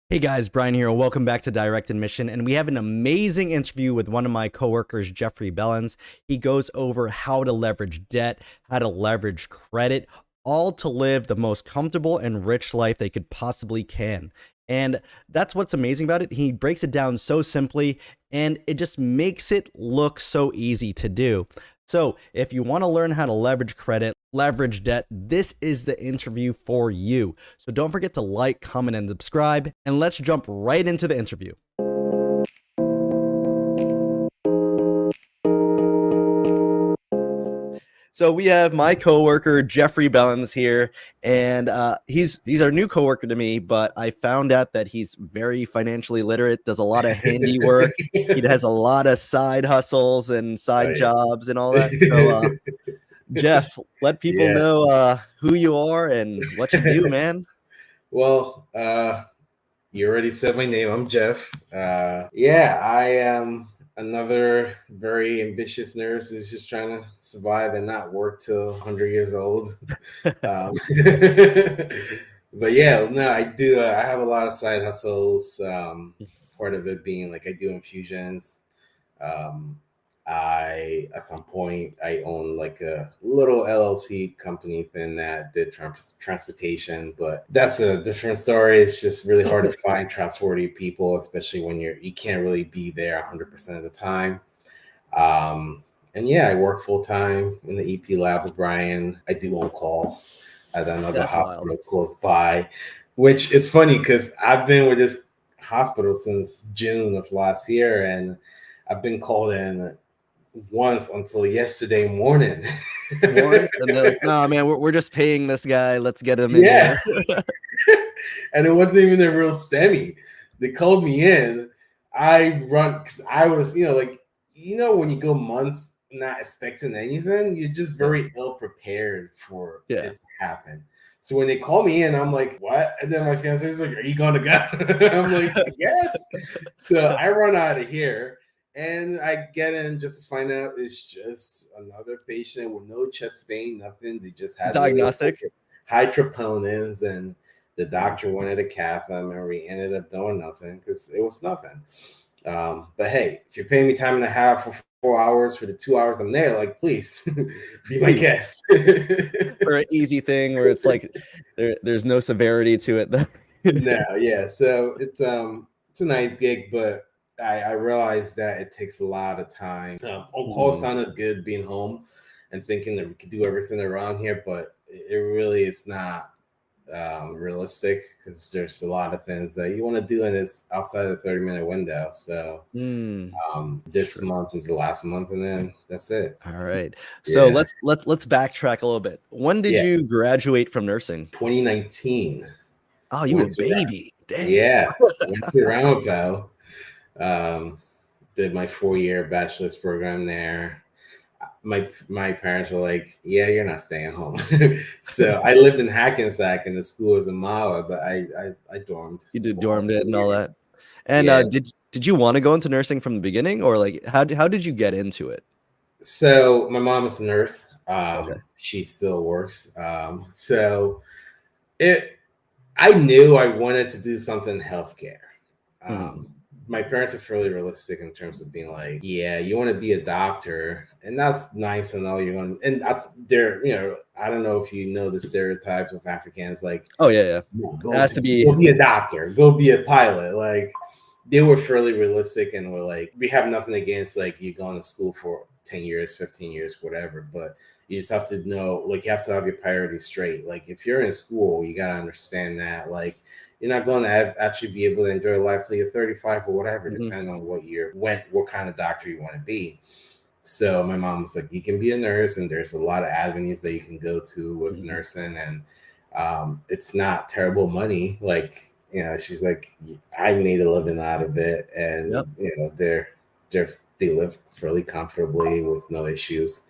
Hey guys, Brian here. Welcome back to Direct Admission. And we have an amazing interview with one of my coworkers, Jeffrey Bellens. He goes over how to leverage debt, how to leverage credit, all to live the most comfortable and rich life they could possibly can. And that's what's amazing about it. He breaks it down so simply and it just makes it look so easy to do. So if you want to learn how to leverage credit, leverage debt, this is the interview for you. So don't forget to like, comment, and subscribe, and let's jump right into the interview. So we have my coworker Jeffrey Bellens here, and he's our new coworker to me. But I found out that he's very financially literate, does a lot of handiwork. He has a lot of side hustles and side jobs and all that. So Jeff, let people know who you are and what you do, man. Well, you already said my name. I'm Jeff. I am another very ambitious nurse who's just trying to survive and not work till 100 years old. But yeah, no, I do. I have a lot of side hustles. Part of it being like I do infusions. At some point I owned like a little LLC company thing that did transportation, but that's a different story. It's just really hard to find trustworthy people, especially when you can't really be there 100% of the time. And yeah, I work full time in the EP lab with Brian. I do on call at another hospital close by, which is funny because I've been with this hospital since June of last year, and I've been called in once until yesterday morning. And they're like, "No, man, we're just paying this guy. Let's get him in here." And it wasn't even a real STEMI. They called me in. I run because I was, when you go months not expecting anything, you're just very ill prepared for it to happen. So when they call me in, I'm like, what? And then my fiance is like, are you going to go? I'm like, yes. So I run out of here. And I get in just to find out it's just another patient with no chest pain, nothing. They just had diagnostic high troponins, and the doctor wanted a cath, and we ended up doing nothing because it was nothing. But hey, if you're paying me time and a half for 4 hours for the 2 hours I'm there, like, please be my guest. For an easy thing where it's like there's no severity to it. No, yeah. So it's a nice gig, but I realized that it takes a lot of time. On call sounded good being home and thinking that we could do everything around here, but it really is not realistic because there's a lot of things that you want to do, and it's outside of the 30-minute window. So this month is the last month, and then that's it. All right. So let's backtrack a little bit. When did you graduate from nursing? 2019. Oh, you were a baby. Damn. Yeah, went to Ramapo. Did my 4-year bachelor's program there. My parents were like, yeah, you're not staying home. So I lived in Hackensack, and the school was in Mawa, but I dormed. You dormed it and all that. And did you want to go into nursing from the beginning, or like how did you get into it? So my mom is a nurse. She still works. So I knew I wanted to do something healthcare. My parents are fairly realistic in terms of being like, yeah, you want to be a doctor, and that's nice to know you're going to, and that's there, I don't know if you know the stereotypes of Africans, like, oh yeah. Go be a doctor, go be a pilot. Like, they were fairly realistic and were like, we have nothing against like you going to school for 10 years, 15 years, whatever, but you just have to know, like, you have to have your priorities straight. Like, if you're in school, you got to understand that, like, you're not going to actually be able to enjoy life till you're 35 or whatever, depending on what kind of doctor you want to be. So my mom was like, you can be a nurse, and there's a lot of avenues that you can go to with nursing, and it's not terrible money. Like, she's like, I made a living out of it, and they live fairly comfortably with no issues.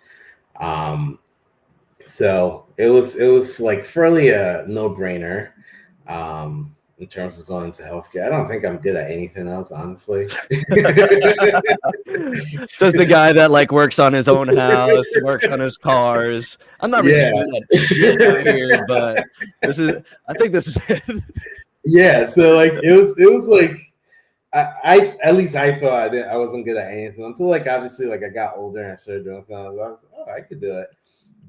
So it was like fairly a no-brainer. In terms of going to healthcare, I don't think I'm good at anything else, honestly. Says the guy that like works on his own house, works on his cars. I'm not really good at shit out here, but I think this is it. Yeah, so like it was like I at least I thought I wasn't good at anything until like obviously like I got older and I started doing things. I was like, oh, I could do it.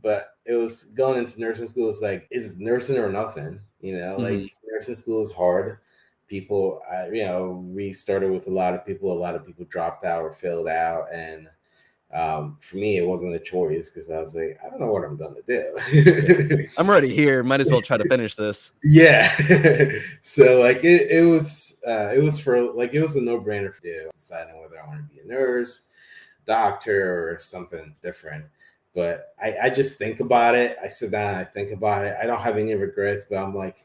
But it was going into nursing school. It's like it's nursing or nothing. Like Mhm. nursing school is hard. People, we started with a lot of people. A lot of people dropped out or failed out, and for me, it wasn't a choice because I was like, I don't know what I'm gonna Yeah. do. I'm already here. Might as well try to finish this. Yeah. So like it was for like it was a no-brainer for do deciding whether I want to be a nurse, doctor, or something different. But I just think about it. I sit down and I think about it. I don't have any regrets, but I'm like,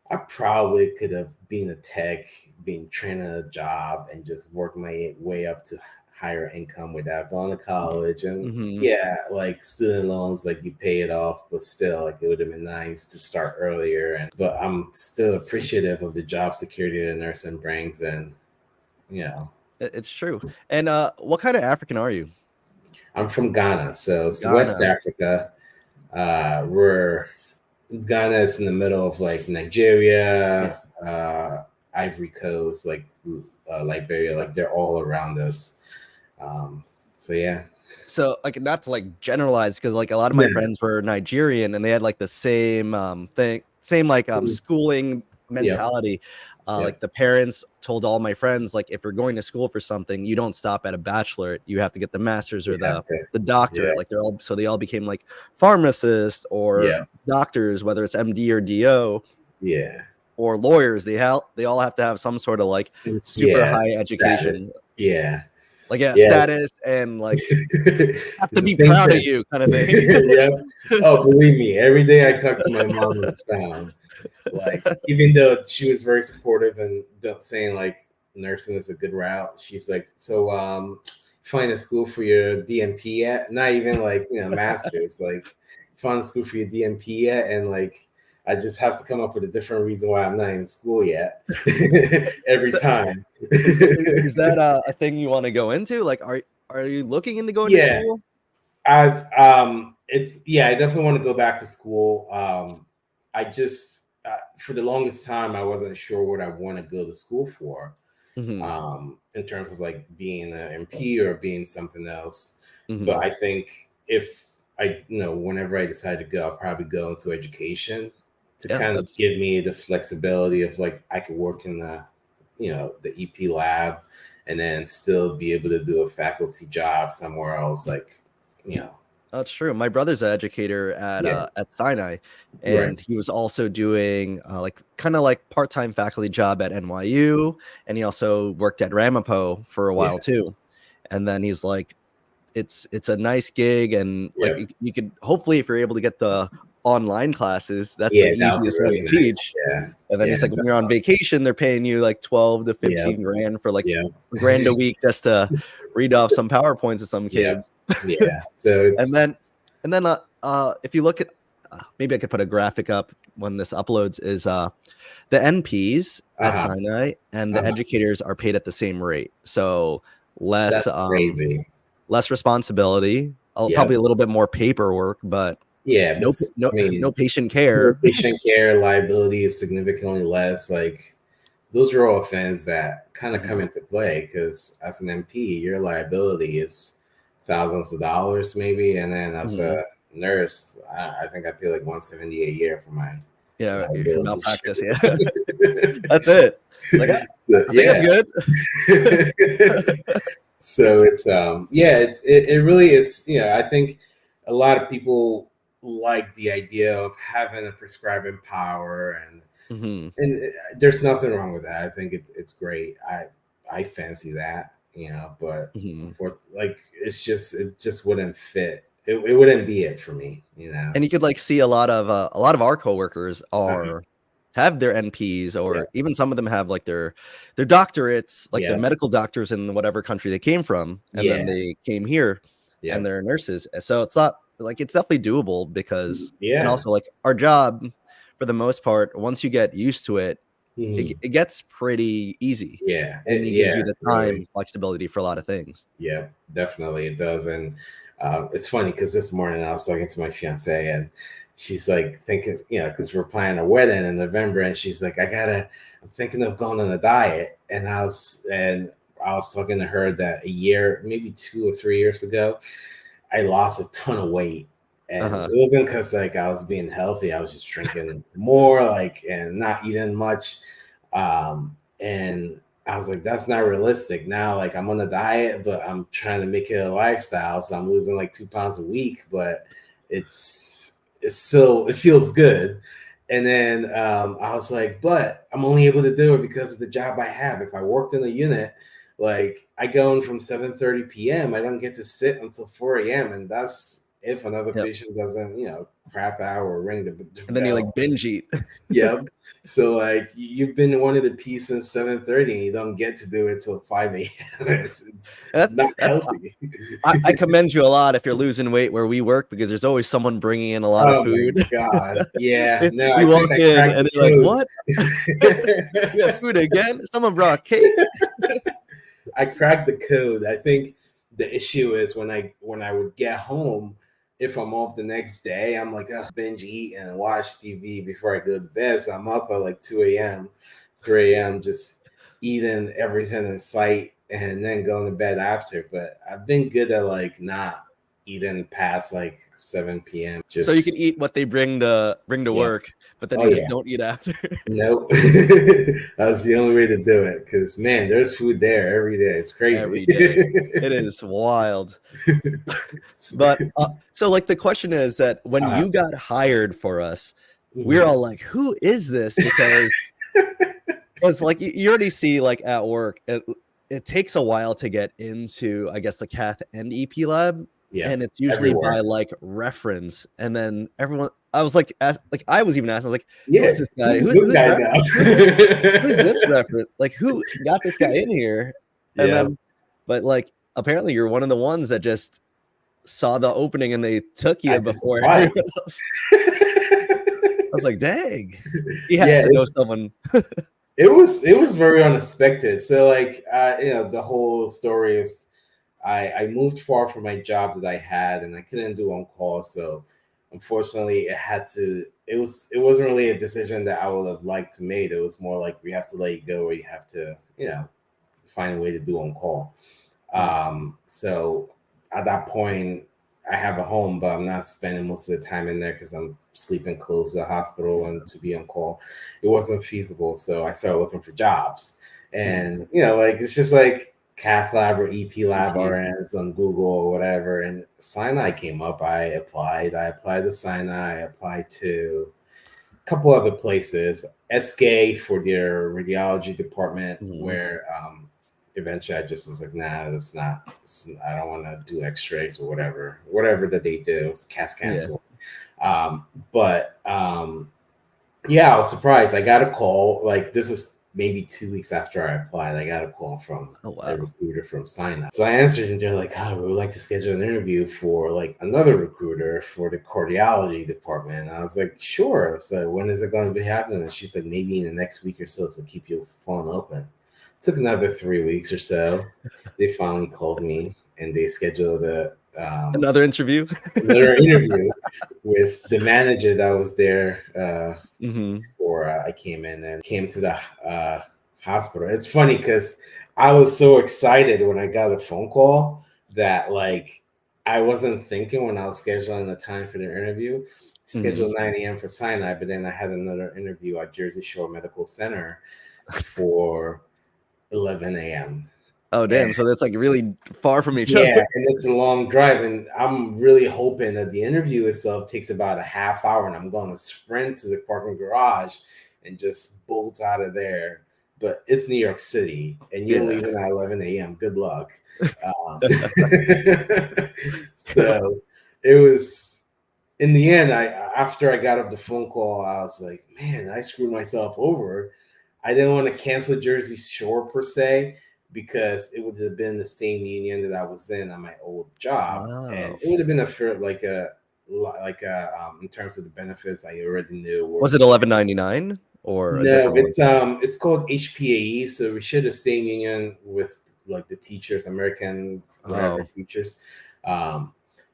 I probably could have been a tech, been trained in a job, and just worked my way up to higher income without going to college. And Mhm. yeah, like student loans, like you pay it off, but still, like it would have been nice to start earlier. But I'm still appreciative of the job security that nursing brings, and you know, It's true. And what kind of African are you? I'm from Ghana, so it's West Ghana. Africa. We're Ghana is in the middle of like Yeah. Nigeria, Ivory Coast, like Liberia, like they're all around us. So yeah, So like not to like generalize because like a lot of my yeah, friends were Nigerian and they had like the same thing, same like schooling yep, mentality. Like yep. the parents told all my friends like if you're going to school for something, you don't stop at a bachelorate. You have to get the master's or You have to, the yeah, doctorate. Like they all became like pharmacists or yeah, doctors, whether it's MD or DO yeah, or lawyers. They all have to have some sort of like super yeah. high Status, education, yeah, like yeah, yes. status and like have It's to the be same proud of thing. you kind of thing. Yeah. Oh, believe me, every day I talk to my mom on the phone. Like, even though she was very supportive and saying like nursing is a good route, she's like, so find a school for your DMP yet? Not even like masters. Like, find a school for your DMP yet? And like, I just have to come up with a different reason why I'm not in school yet every So, time. is that a thing you want to go into? Like, are you looking into going to Yeah, school? I definitely want to go back to school. I just for the longest time I wasn't sure what I want to go to school for. Hmm. In terms of like being an MP or being something else. But Hmm. I think if whenever I decide to go, I'll probably go into education to Yeah, kind of that's give me the flexibility of like I could work in the EP lab and then still be able to do a faculty job somewhere else, like, you know, that's true. My brother's an educator yeah, at Sinai, right, and he was also doing like kind of like part-time faculty job at NYU, and he also worked at Ramapo for a yeah, while too. And then he's like, it's a nice gig and like yep, you could hopefully if you're able to get the online classes, that's the yeah, that would be easiest one really to nice. teach. Yeah, And then yeah, he's like, when you're on vacation, they're paying you like 12 to yeah, 15 grand for like yeah, a grand a week just to read off some just, PowerPoints of some yeah, kids. yeah. So And it's then if you look at maybe I could put a graphic up when this uploads is the NPs at uh-huh, Sinai and the uh-huh. educators are paid at the same rate. So less That's crazy. less responsibility, Yep. probably a little bit more paperwork, but Yeah, but I no mean, patient no care. patient care liability is significantly less. Like those are all things that kind of come Mhm. into play because as an MP, your liability is thousands of dollars maybe, and then as Mhm. a nurse, I think I pay like 170 a year for my Yeah, your liability malpractice, insurance. yeah. That's it. Like, So, I think I'm yeah. good. So it's yeah, it really is. I think a lot of people like the idea of having a prescribing power, and Mhm, there's nothing wrong with that. I think it's great. I fancy that, but mhm. for like it just wouldn't fit. It wouldn't be it for me. And you could, like, see a lot of our coworkers Uh-huh. have their NPs Yeah, or even some of them have, like, their doctorates, like the yeah, medical doctors in whatever country they came from, and then yeah, they came here yeah, and they're nurses. So it's not like, it's definitely doable because and yeah. also, like, our job, for the most part, once you get used to it, Mhm. it gets pretty easy, Yeah, and it gives you yeah, the really. time flexibility for a lot of things. Yeah, definitely it does. And it's funny because this morning I was talking to my fiance and she's like thinking, because we're planning a wedding in November, and she's like, I'm thinking of going on a diet. And I was talking to her that a year, maybe 2 or 3 years ago, I lost a ton of weight. And Uh-huh. it wasn't because like I was being healthy. I was just drinking more, like, and not eating much. And I was like, that's not realistic. Now, like, I'm on a diet, but I'm trying to make it a lifestyle. So I'm losing like 2 pounds a week, but it feels good. And then I was like, but I'm only able to do it because of the job I have. If I worked in a unit, like, I go in from 7:30 p.m., I don't get to sit until 4 a.m. And that's if another Yep. patient doesn't, crap out or ring the And then you bell. like binge eat. Yep. So like you've been wanting to pee since 7:30 and you don't get to do it till 5 a.m. It's That's not that's healthy. I commend you a lot if you're losing weight where we work, because there's always someone bringing in a lot of Oh my food. God. Yeah. No, I You think walk I in cracked and the they're like, "What? You have code. food again? Someone brought cake?" I cracked the code. I think the issue is when I would get home, if I'm off the next day, I'm like, oh, binge eat and watch TV before I go to bed. So I'm up at like 2 a.m., 3 a.m., just eating everything in sight and then going to bed after. But I've been good at like not eating past like 7 p.m. So you can Just, eat what they bring to yeah. work, but then Oh, you just yeah. don't eat after. Nope. That's the only way to do it. Because, man, there's food there every day. It's crazy. Every day. It is wild. But so like the question is that when Uh, you got hired for us, we're mhm. all like, "Who is this?" Because like you already see like at work, it takes a while to get into, I guess, the cath and EP lab, Yeah, and it's usually everywhere. by like reference, and then everyone. I was like, I was even asking, I was like, "Who Yeah, is this guy? who's Who is this this? guy now? Who's this reference? Like, who got this guy in here?" And Yeah, then, but like, apparently, you're one of the ones that just saw the opening and they took I you just before applied. everyone else. I was like, "Dang, he has Yeah, to know someone." it was very unexpected. So like the whole story is I moved far from my job that I had and I couldn't do on call. So unfortunately it wasn't really a decision that I would have liked to make. It was more like we have to let you go or you have to, find a way to do on call. Mhm. So at that point, I have a home, but I'm not spending most of the time in there because I'm sleeping close to the hospital and to be on call. It wasn't feasible. So I started looking for jobs. Mhm. And, like it's just like cath lab or EP lab EP. RNs on Google or whatever. And Sinai came up. I applied. I applied to Sinai. I applied to a couple other places. SK for their radiology department, Mhm. where eventually I just was like, nah, I don't want to do X-rays or whatever that they do. It's CAT Yeah. scans. But yeah, I was surprised. I got a call. Like this is maybe 2 weeks after I applied. I got a call from Oh, a wow. recruiter from Sinai. So I answered, and they're like, "Oh, we would like to schedule an interview for like another recruiter for the cardiology department." And I was like, "Sure." So when is it going to be happening? And she said, "Maybe in the next week or so. So keep your phone open." Took another 3 weeks or so. They finally called me and they scheduled Another interview? another interview with the manager that was there Mhm. before I came in and came to the hospital. It's funny because I was so excited when I got a phone call that like I wasn't thinking when I was scheduling the time for the interview. Mhm. Scheduled 9 a.m. for Sinai, but then I had another interview at Jersey Shore Medical Center for 11 a.m. Oh, And damn, so that's, like, really far from each other. yeah, and it's a long drive, and I'm really hoping that the interview itself takes about a half hour, and I'm going to sprint to the parking garage and just bolt out of there. But it's New York City, and you're Yeah. leaving at 11 a.m. Good luck. Um, so it was in the end. I After I got off the phone call, I was like, man, I screwed myself over. I didn't want to cancel Jersey Shore per se because it would have been the same union that I was in on my old job, and Oh. it would have been a fair in terms of the benefits I already knew Was were. it 11.99 or a No, different one? it's called HPAE, so we share the same union with like the teachers, American whatever Oh. teachers. Um,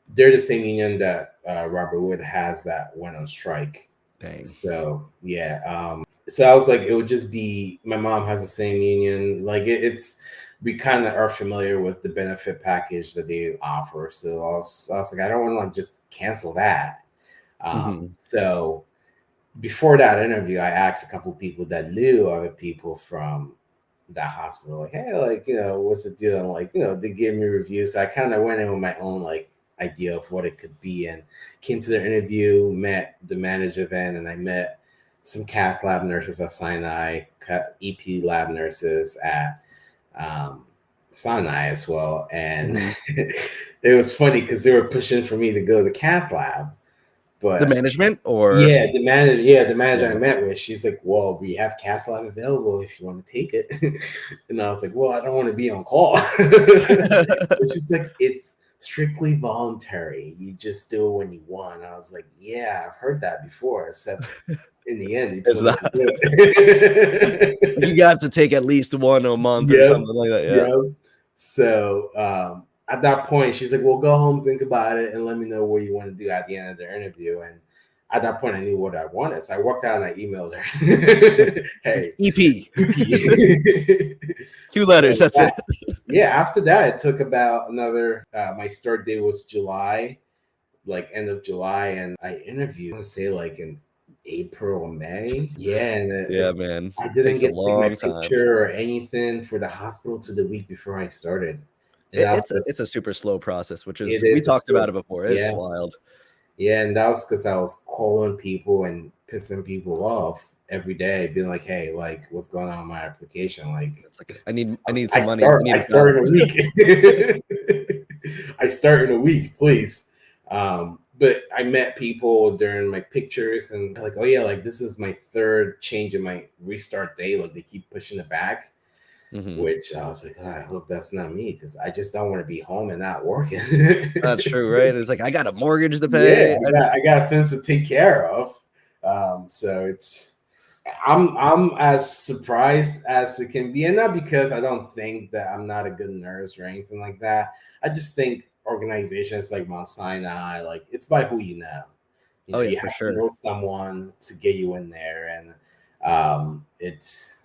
they're the same union that Robert Wood has that went on strike. Dang. So yeah, so I was like, it would just be my mom has the same union. Like it's we kind of are familiar with the benefit package that they offer. So I was like, I don't want to like just cancel that. Hmm. So before that interview, I asked a couple people that knew other people from that hospital, like, hey, like, what's the deal? And like, they gave me reviews. So I kind of went in with my own like idea of what it could be and came to their interview, met the manager then, and I met some cath lab nurses at Sinai, EP lab nurses at um, Sinai as well. And Hmm. it was funny because they were pushing for me to go to cath lab. The But management or the manager I yeah. met with, she's like, well, we have cath lab available if you want to take it. And I was like, well, I don't want to be on call. But she's like, it's strictly voluntary. You just do it when you want. I was like, yeah, I've heard that before, except in the end, they It's told me not. to do it. You got to take at least one a month or Yep. something like that. Yeah. Yep. So at that point, she's like, well, go home, think about it, and let me know what you want to do at the end of the interview. And at that point, I knew what I wanted. So I walked out and I emailed her, hey, EP. EP. Two So letters. That's it. yeah, after that, it took about another, my start date was July, like end of July. And I interviewed, I want to say like in April or May. Yeah. And Yeah, man. I didn't Takes a get to take my long time. picture or anything for the hospital to the week before I started. And that was It's a super slow process, which it is we is a talked about slow, it before. It's yeah. wild. Yeah. And that was because I was calling people and pissing people off every day, being like, hey, like, what's going on with my application? Like, It's like I need I some money. I start need I a job. start in a week. I start in a week, please. But I met people during my pictures and they're like, oh yeah, like this is my third change in my restart day. Like they keep pushing it back, Hmm. which I was like, oh, I hope that's not me because I just don't want to be home and not working. That's true, right? It's like I got a mortgage to Yeah, pay. I got things to take care of. So it's I'm as surprised as it can be, and not because I don't think that I'm not a good nurse or anything like that. I just think organizations like Mount Sinai, like it's by who you know. Oh yeah, You for have to sure. know someone to get you in there, and it's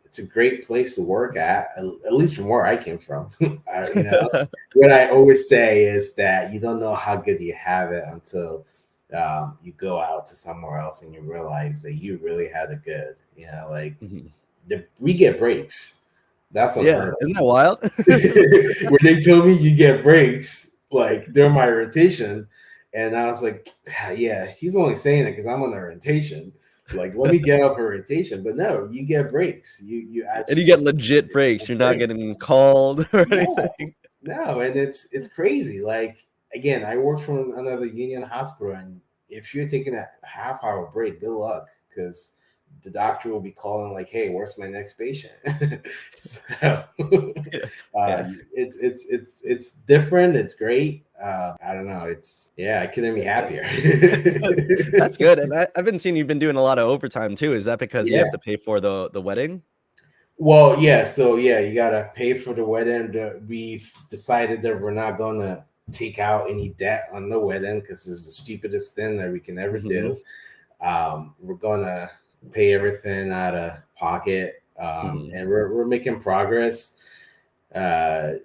it's a great place to work at least from where I came from. What I always say is that you don't know how good you have it until you go out to somewhere else and you realize that you really had it good. Like Mhm. we get breaks. That's Yeah, unheard isn't that wild? of. When they told me you get breaks, like during my rotation, and I was like, yeah, he's only saying it because I'm on orientation. Like, let me get up orientation. But no, you get breaks. You And you actually get legit breaks. get You're not breaks. getting called or No, anything. no, and it's crazy. Like again, I work for another union hospital, and if you're taking a half-hour break, good luck, because the doctor will be calling like, "Hey, where's my next patient?" So Yeah. Yeah. it's different. It's great. I don't know. It's yeah, I couldn't be happier. That's good. And I've been seeing you've been doing a lot of overtime too. Is that because you Yeah. have to pay for the wedding? Well, yeah. So yeah, you gotta pay for the wedding. We've decided that we're not gonna take out any debt on the wedding because it's the stupidest thing that we can ever Hmm. do. We're gonna pay everything out of pocket, Hmm. and we're making progress. I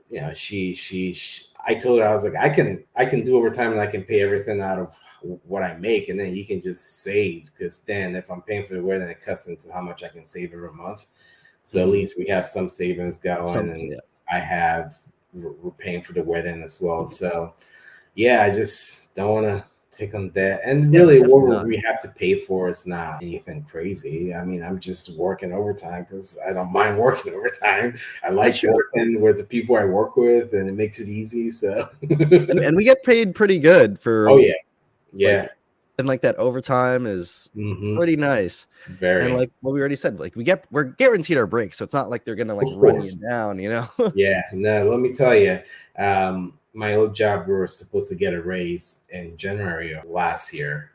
told her I was like, I can do overtime and I can pay everything out of what I make, and then you can just save because then if I'm paying for the wedding, it cuts into how much I can save every month. So at Hmm. least we have some savings going, and Yeah. I have we're paying for the wedding as well. So yeah, I just don't want to take on debt. And Yeah, really, definitely what not. we have to pay for is not anything crazy. I mean, I'm just working overtime because I don't mind working overtime. I That's like true. working with the people I work with, and it makes it easy. So, And we get paid pretty good oh for yeah, like, yeah, and like that overtime is hmm, pretty nice. And very, like what we already said, like we're guaranteed our breaks, so it's not like they're gonna like of run you course. down, you know? Yeah, no, let me tell you, my old job, we were supposed to get a raise in January of last year,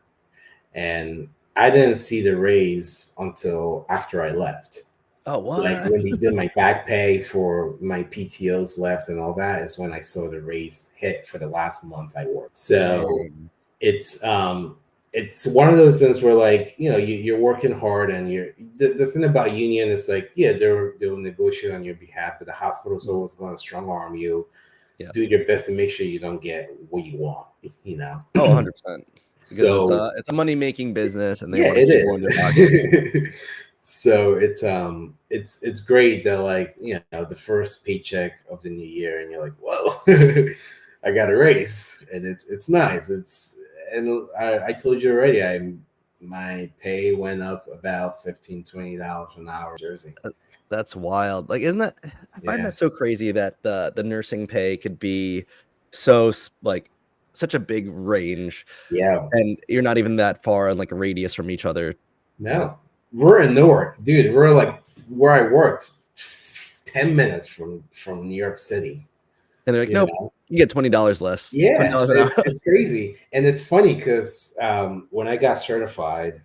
and I didn't see the raise until after I left. Oh, Like what? when they did my back pay for my PTOs left and all that is when I saw the raise hit for the last month I worked. So Dang. it's it's one of those things where like you're working hard and the thing about union is like they'll negotiate on your behalf, but the hospital's Mhm. always going to strong arm you, Yeah. do your best to make sure you don't get what you want, you know. Oh, 100%. Because So it's a money-making business, and they yeah, wanna it keep more in their pocket. is. So it's great that like the first paycheck of the new year and you're like, whoa, I got a raise, and it's nice. And I told you already, my pay went up about $15-20 an hour in Jersey. Uh, that's wild. Like, isn't that I find Yeah, that so crazy that the nursing pay could be so like, such a big range, yeah. and you're not even that far in, like, a radius from each other, you know? No, we're in Newark, dude. We're like where I worked, 10 minutes from New York City. And they're like, You "Nope, know, you get $20 less, yeah, $20 an hour." it's crazy, and it's funny because when I got certified,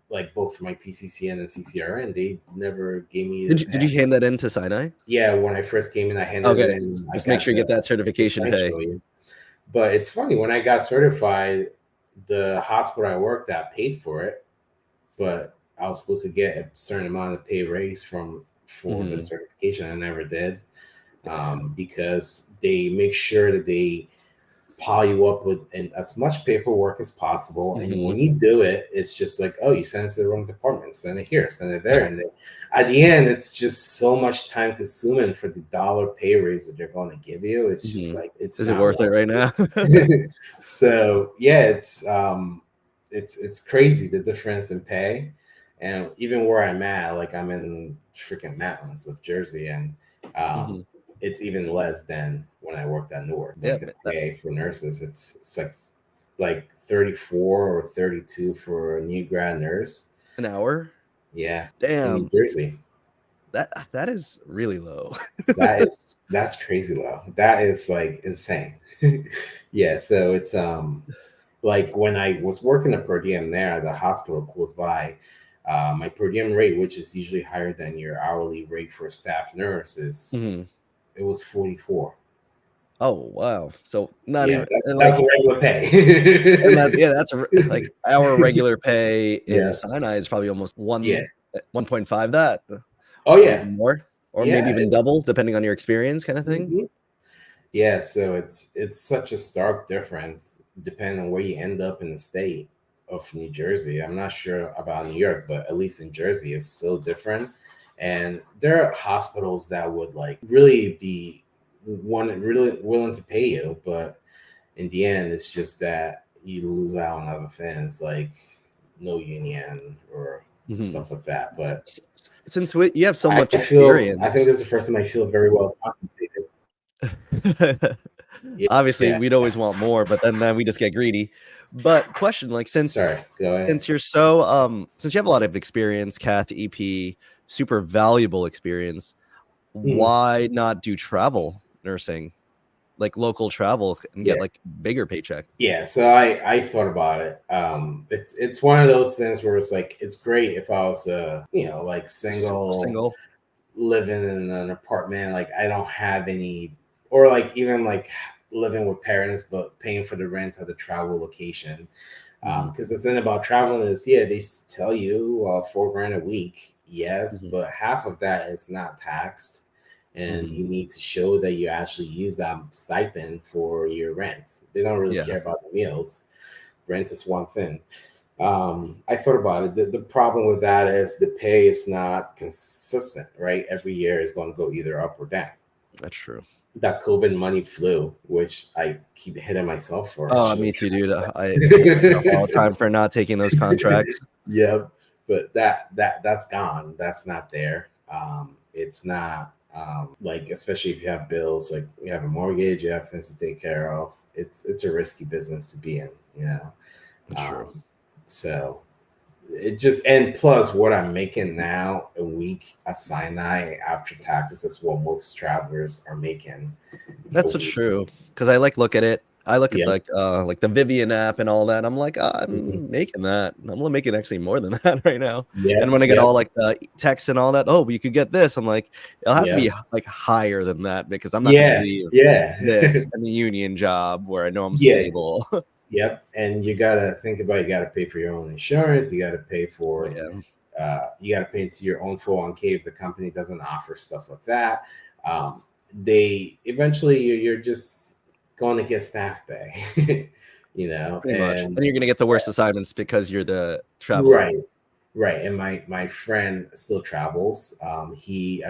like both for my PCCN and CCRN, they never gave me the Did you pay. hand that in to Sinai? Yeah, when I first came in, I handed it Okay, in. I just make got sure you the get that certification pay. differential. But it's funny when I got certified, the hospital I worked at paid for it, but I was supposed to get a certain amount of pay raise for the Mhm. certification. I never did, Damn. because they make sure that they pile you up with as much paperwork as possible. And when Mhm. you do it, it's just like, oh, you send it to the wrong department, send it here, send it there. And then at the end, it's just so much time consuming for the dollar pay raise that they're going to give you. It's just Mhm. like, it's Is it not worth it worth right now? it. So yeah, it's crazy the difference in pay. And even where I'm at, like I'm in freaking mountains of Jersey, and um, Mhm. it's even less than when I worked at Newark. Yeah, Like the that pay for nurses, it's like 34 or 32 for a new grad nurse. an hour? Yeah, in New Damn, Jersey. that is really low. That's crazy low. That is like insane. Yeah, so it's like when I was working a per diem there at the hospital close by, my per diem rate, which is usually higher than your hourly rate for a staff nurse, Mhm. it was 44. Oh, wow. So, not Yeah, even that's and, that's like a regular pay. and that yeah, that's like, our regular pay in Yeah, Sinai is probably almost yeah. 1.5 that, Oh or yeah, even more, or maybe yeah. even double depending on your experience kinda thing. Mhm. Yeah, so it's such a stark difference depending on where you end up in the state of New Jersey. I'm not sure about New York, but at least in Jersey, it's so different. And there are hospitals that would like really be really willing to pay you, but in the end, it's just that you lose out on other things like no union or Mhm. stuff like that. But Since you have so much I think experience. this is the first time I feel very well compensated. Obviously, Yeah. we'd always want more, but then we just get greedy. But question, like, since Sorry, go ahead. since you're so, since you have a lot of experience, Cath, EP, super valuable experience, Mhm. why not do travel nursing? Like, local travel and get, Yeah. like, bigger paycheck? Yeah, so I thought about it. It's one of those things where it's like it's great if I was like single, Single? living in an apartment, like I don't have any, or like even like living with parents but paying for the rent at the travel location. Mhm, Because the thing about traveling is, yeah, they tell you 4 grand a week, yes, mhm, but half of that is not taxed, and mhm. you need to show that you actually use that stipend for your rent. They don't really Yeah, care about the meals. Rent is one thing. I thought about it. The problem with that is the pay is not consistent, right? Every year is going to go either up or down. that's true. That COVID money flew, which I keep hitting myself for. I Oh, should have me too, dude. I get beat up all the tried. time for not taking those contracts. Yep, but that's gone. That's not there. It's not like, especially if you have bills, like you have a mortgage, you have things to take care of. It's a risky business to be in, you know. That's true. Um, so it just, and plus what I'm making now a week at Sinai after taxes is what most travelers are making a That's what's week. true. Because I, like, look at it, I look at Yeah. like the Vivian app and all that. I'm like, "Oh, Mhm. I'm making that. I'm making actually more than that right now." And Yep. when I get Yep. all like the texts and all that, "Oh, you could get this." I'm like, "It'll have to be Yep. like higher than that because I'm not going to Yeah. leave Yeah. this and the union job where I know I'm Yeah. stable." Yep. And you gotta think about, you gotta pay for your own insurance. You gotta pay Oh for yeah. you gotta pay into your own 401k if the company doesn't offer stuff like that. They eventually you're just going to get staff pay, Pretty much. and And you're going to get the worst assignments because you're the traveler. right. Right, and my friend still travels. I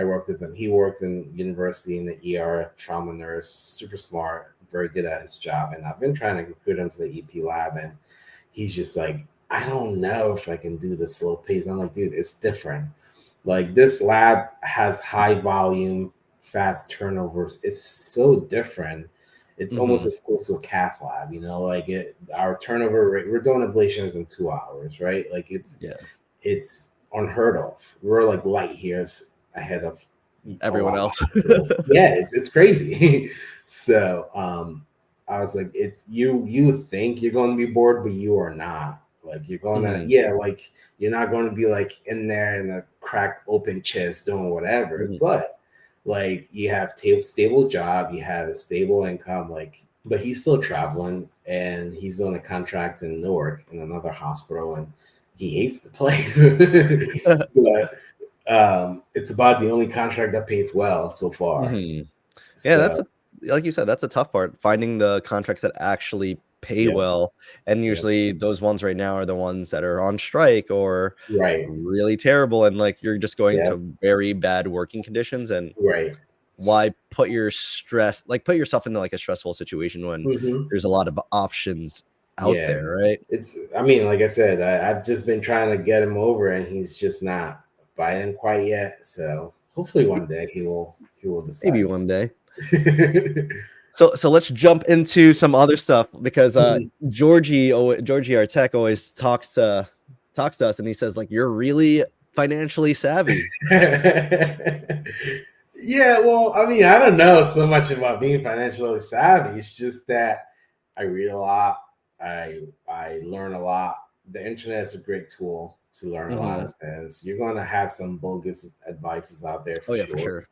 worked with him. He worked in university in the ER, trauma nurse, super smart, very good at his job. And I've been trying to recruit him to the EP lab, and he's just like, I don't know if I can do the slow pace. I'm like, dude, it's different. Like this lab has high volume, fast turnovers. It's so different. It's almost Mhm. as close to a cath lab, our turnover rate, we're doing ablations in 2 hours, right? Like Yeah. it's unheard of. We're like light years ahead of a Everyone lot of else. hospitals. Yeah, it's crazy. So I was like, it's you think you're going to be bored, but you are not. Like you're gonna, Mhm. yeah, like you're not going to be like in there in a cracked open chest doing whatever, Mhm. but like you have stable job, you have a stable income, like but he's still traveling and he's on a contract in Newark in another hospital and he hates the place. But it's about the only contract that pays well so far. Mhm. Yeah, So like you said, that's a tough part, finding the contracts that actually pay yeah, well, and yeah, usually those ones right now are the ones that are on strike or right, really terrible, and, like, you're just going yeah, to very bad working conditions, and right. why put yourself into, like, a stressful situation when Hmm. there's a lot of options out Yeah, there, right? I mean, like I said, I've just been trying to get him over, and he's just not biting quite yet. So hopefully one day he will Maybe decide. one day. So let's jump into some other stuff because Mhm. Georgie, our tech, always talks to us, and he says like you're really financially savvy. Yeah, well, I mean, I don't know so much about being financially savvy. It's just that I read a lot. I learn a lot. The internet is a great tool to learn a lot Hmm. of things. You're going to have some bogus advices out there Oh for yeah, for sure. sure.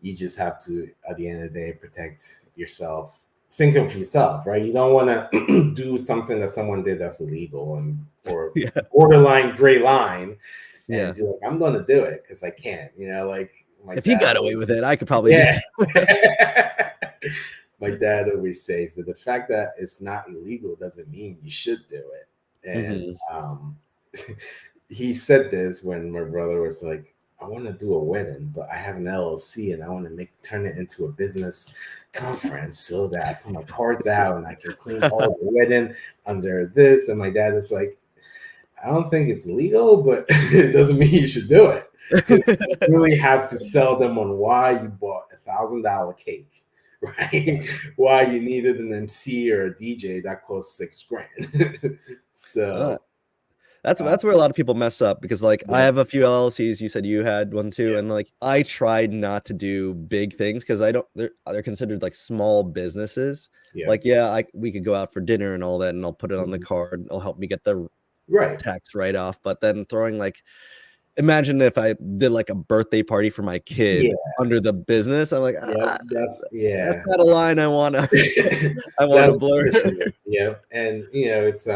You just have to, at the end of the day, protect yourself. Think of yourself, right? You don't want to do something that someone did that's illegal and or Yeah, borderline gray line and yeah. be like, I'm going to do it because I can. Like my If he dad got away always, with it, I could probably do yeah. it. My dad always says that the fact that it's not illegal doesn't mean you should do it. And Hmm. he said this when my brother was like, I want to do a wedding, but I have an LLC and I want to turn it into a business conference so that I put my cards out and I can claim all the wedding under this. And my dad is like, I don't think it's legal, but it doesn't mean you should do it because you really have to sell them on why you bought $1,000 cake, right? Why you needed an MC or a DJ that costs $6,000. Uh, So, That's uh, that's where a lot of people mess up because, like, I yep, have a few LLCs, you said you had one too, yep, and, like, I tried not to do big things because I don't they're considered, like, small businesses. yep. Like, yeah, we could go out for dinner and all that, and I'll put it on the Mhm. card, it'll help me get the Right. tax write-off, but then throwing, like imagine if I did, like, a birthday party for my Yeah. kid under the business, I'm like, Yep. that's Yeah. not a line I wanna I wanna That's blur." for sure. Yep. And it's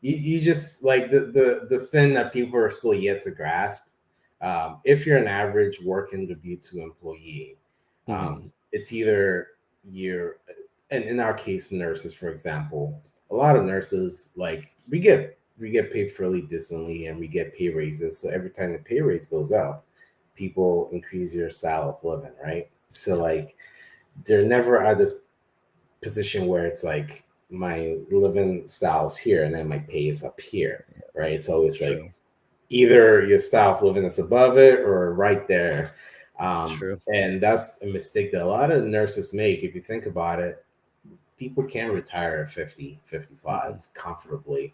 you just like the thing that people are still yet to grasp. If you're an average working W-2 employee, Mhm. it's either you're, and in our case, nurses, for example, a lot of nurses like we get paid fairly decently and we get pay raises. So every time the pay raise goes up, people increase your style of living, right? So like they're never at this position where it's like my living style's here and then my pay is up here, right? It's It's always like true. either your style of living is above it or right there. It's true. And that's a mistake that a lot of nurses make. If you think about it, people can retire at 50, 55 Mhm. comfortably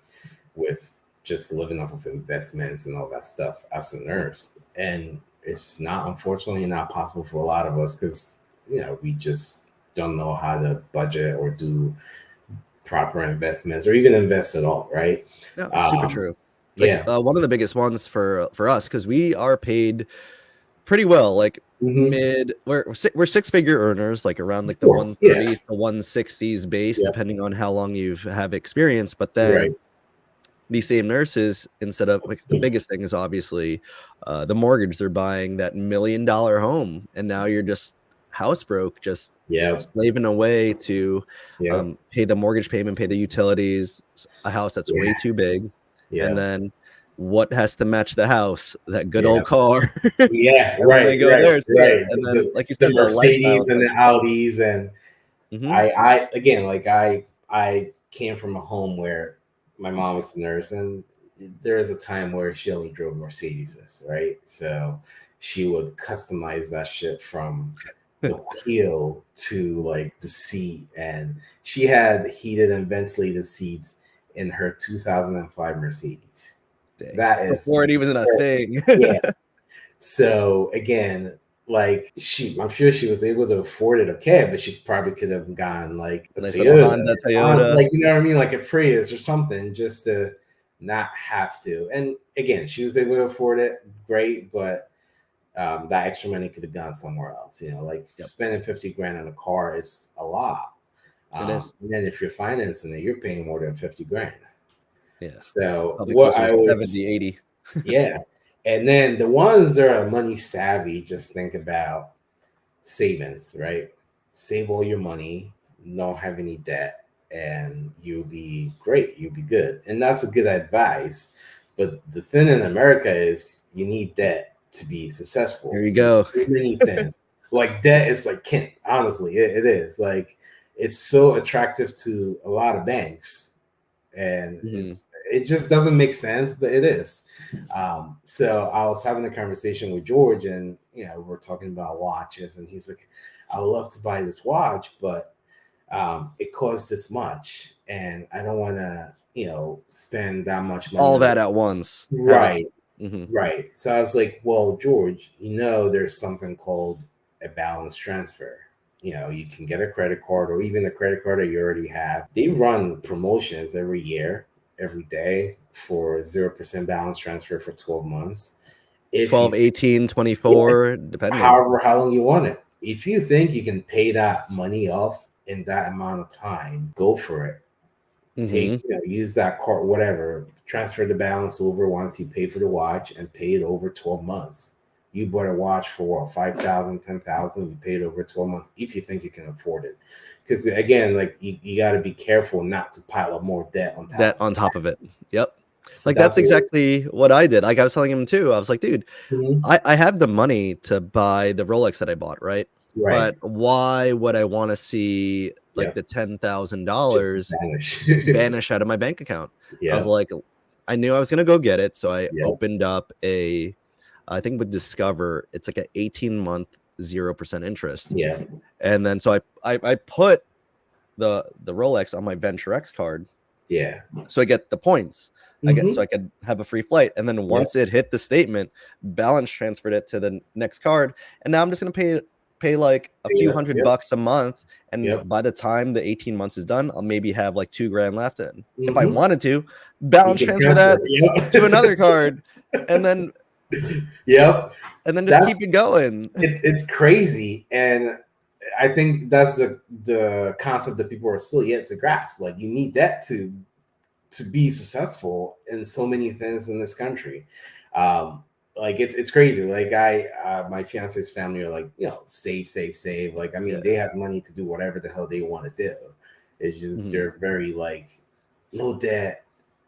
with just living off of investments and all that stuff as a nurse. And it's not, unfortunately, not possible for a lot of us because, we just don't know how to budget or do proper investments or even invest at all, right? No, it's super Um, true. Like, yeah. one of the biggest ones for us, because we are paid pretty well, like Hmm. we're six-figure earners, like around like Of the course. Yeah. 130s to 160s base, Yeah. depending on how long you've have experience. But Right. then these same nurses, instead of like, the biggest thing is obviously the mortgage. They're buying that $1 million home, and now you're just house broke, just Yeah. slaving away to Yeah. pay the mortgage payment, pay the utilities, a house that's Yeah. way too big, and Yeah. then what has to match the house? That good Yeah. old car. Yeah. And then Right. they go Right. there too, Right. and then, The, like you the said, the lifestyle Mercedes and the inflation. Audis, and Mhm. I again, like I came from a home where my mom was a nurse, and there was a time where she only drove Mercedeses, right? So she would customize that shit from the wheel to like the seat, and she had heated and ventilated seats in her 2005 Mercedes. Dang. That is, Before it even a thing. yeah. So again, like I'm sure she was able to afford it, okay, but she probably could have gotten like a Nice little Toyota, Honda, like, Toyota. you know what I mean, like a Prius or something, just to not have to. And again, she was able to afford it, great, but that extra money could have gone somewhere else. You know, like Yep, spending 50 grand on a car is a lot. it is. And then if you're financing it, you're paying more than 50 grand. Yeah, So probably what closer I to always 70, 80. yeah. And then the ones that are money savvy just think about savings, right? Save all your money, don't have any debt, and you'll be great. You'll be good. And that's a good advice. But the thing in America is you need debt to be Here successful you in so go. many things. Like debt is like kin. Honestly, it is. Like it's so attractive to a lot of banks, and Mhm. it just doesn't make sense, but it is. So I was having a conversation with George, and we're talking about watches, and he's like, "I would love to buy this watch, but it costs this much, and I don't want to, spend that much money All on that it." at once. Have it. Right, Mhm. right. So I was like, "Well, George, there's something called a balance transfer. You can get a credit card or even a credit card that you already have. They run promotions every year, every day for 0% balance transfer for 12 months. If you, 12, 18, yeah, 24, depending. however, how long you want it. If you think you can pay that money off in that amount of time, go for it. Mhm. Use that card, whatever, transfer the balance over once you pay for the watch and pay it over 12 months. You bought a watch for what, 5,000, 10,000, you paid over 12 months if you think you can afford it. Because again, like you got to be careful not to pile up more debt on top That of on it. top of it. Yep. So Like, that's that's always. exactly what I did. Like, I was telling him too. I was like, "Dude, Mhm. I have the money to buy the Rolex that I bought, right? Right. But why would I wanna see, like, Yep. the Just $10,000 vanish. vanish out of my bank account?" I was Yep. like, I knew I was gonna go get it, so I Yep. opened up I think with Discover, it's like an 18-month 0% interest. Yeah. And then so I put the Rolex on my Venture X card, Yeah. so I get the points. So Hmm. I could have a free flight, and then Yep. once it hit the statement, balance transferred it to the next card, and now I'm just gonna pay like a few hundred Yep. bucks a month, and Yep. by the time the 18 months is done, I'll maybe have like 2 grand left in. If I Hmm. wanted to, You balance can transfer transfer. that to another Yep. card, and then Yep. just keep That's it going. it's crazy, and I think that's the concept that people are still yet to grasp. Like you need that to be successful in so many things in this country. Like it's crazy. Like my fiance's family are like, save, save, save. Like I mean, they Yeah. have money to do whatever the hell they want to do. It's just Mhm. they're very like no debt.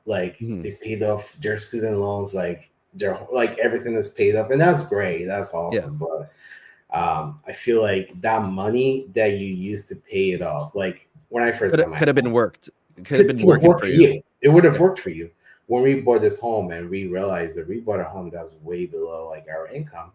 Like Mhm. they paid off their student loans. Like they're like everything is paid up, and that's great. That's Yeah. awesome. But I feel like that money that you used to pay it off, like when I first got my Could have been home, worked. Could have been could have working worked for for you. you. It would have Yeah. worked for you. When we bought this home and we realized that we bought a home that's way below like our income,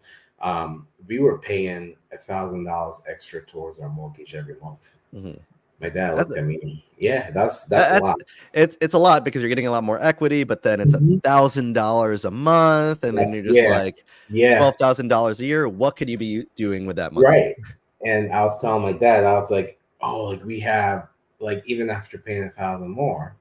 we were paying $1,000 extra towards our mortgage every month. Mhm. My dad That's looked at me. Yeah, that's a That's lot. it's a lot because you're getting a lot more equity, but then it's Mhm. $1,000 a month, and then you're That's just yeah, like yeah. $12,000 a year. What could you be doing with that money? Right. And I was telling my dad, I was like, oh, like we have, like, even after paying 1,000 more,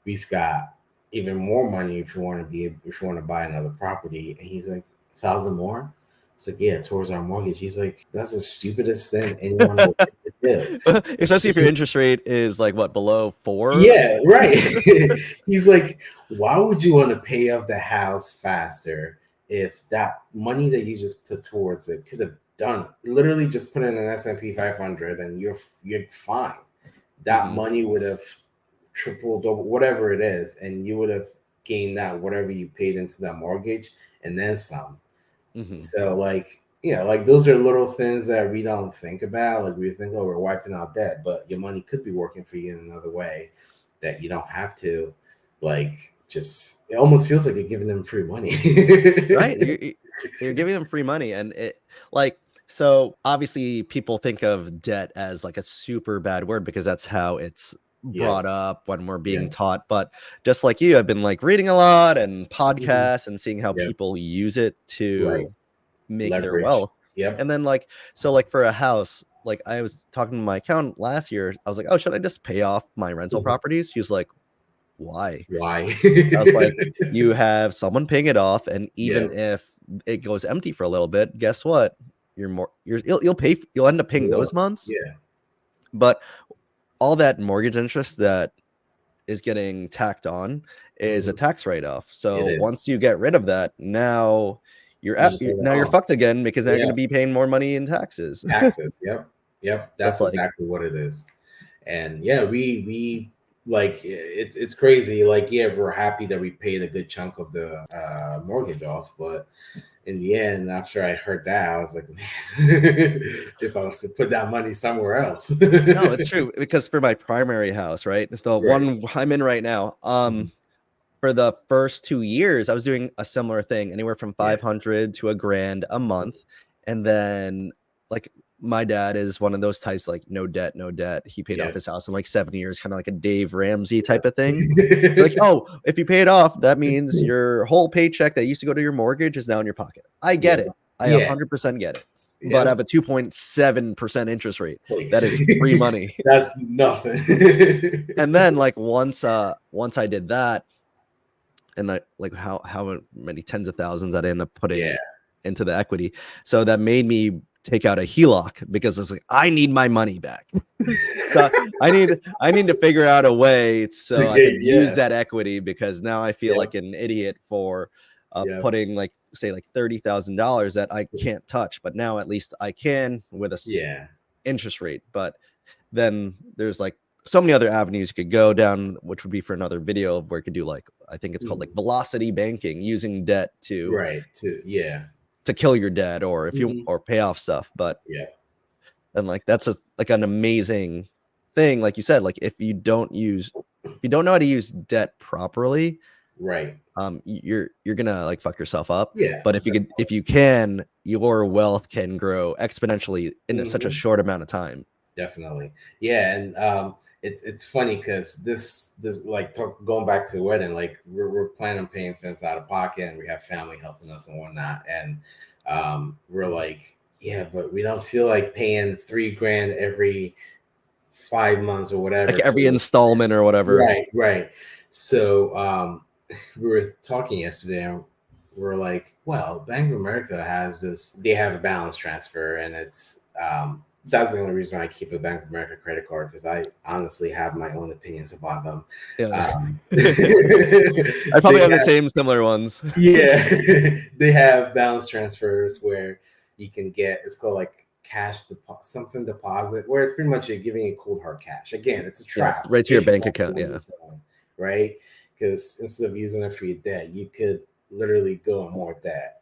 we've got even more money if you want to if you want to buy another property. And he's like, 1,000 more? It's like, yeah, towards our mortgage. He's like, that's the stupidest thing anyone would do. Especially if your interest rate is like what, below 4? Yeah, right. He's like, why would you want to pay off the house faster if that money that you just put towards it could have done literally just put in an S&P 500 and you're fine. That money would have tripled or whatever it is, and you would have gained that whatever you paid into that mortgage and then some. So like, like those are little things that we don't think about. Like we think, oh, we're wiping out debt, but your money could be working for you in another way that you don't have to, like, just, it almost feels like you're giving them free money. Right. You're giving them free money. And it, like, so obviously people think of debt as like a super bad word because that's how it's brought up when we're being taught. But just like you, I've been like reading a lot and podcasts and seeing how people use it to make their wealth. And then like, so like for a house, like I was talking to my accountant last year, I was like, oh, should I just pay off my rental properties? She was like, why? I was like, you have someone paying it off, and even if it goes empty for a little bit, guess what? You'll end up paying those months. But all that mortgage interest that is getting tacked on is a tax write-off. So once you get rid of that, now you're fucked again, because now you're going to be paying more money in taxes. Yep. That's exactly what it is. And we like, it's crazy. Like, we're happy that we paid a good chunk of the mortgage off, but in the end, after I heard that, I was like, man, if I was to put that money somewhere else. No, it's true, because for my primary house, right, the one I'm in right now, for the first 2 years, I was doing a similar thing, anywhere from 500 to $1,000 a month. And then like my dad is one of those types, like no debt. He paid off his house in like 7 years, kind of like a Dave Ramsey type of thing. Like, oh, if you pay it off, that means your whole paycheck that used to go to your mortgage is now in your pocket. I get it. I 100% get it. But I have a 2.7% interest rate. That is free money. That's nothing. And then like once I did that, and I like how many tens of thousands I'd end up putting into the equity. So that made me take out a HELOC, because it's like, I need my money back. So I need to figure out a way so I can use that equity, because now I feel like an idiot for putting like, say, like $30,000 that I can't touch, but now at least I can with a interest rate. But then there's like so many other avenues you could go down, which would be for another video, of where you could do, like, I think it's called like velocity banking, using debt to kill your debt, or if you or pay off stuff. But and like that's like an amazing thing, like you said, like if you don't know how to use debt properly, you're gonna like fuck yourself up. But if you can, your wealth can grow exponentially in such a short amount of time. Definitely. And it's funny because this like going back to the wedding, like we're planning on paying things out of pocket, and we have family helping us and whatnot, and we're like, but we don't feel like paying $3,000 every 5 months or whatever, like every installment or whatever. Right. So we were talking yesterday, and we're like, well, Bank of America has this, they have a balance transfer, and it's that's the only reason why I keep a Bank of America credit card, because I honestly have my own opinions about them. I probably have the same similar ones. They have balance transfers where you can get, it's called like cash deposit, where it's pretty much you're giving a cold hard cash. Again, it's a trap. Right to your bank account. Right? Because instead of using it for your debt, you could literally go in more debt.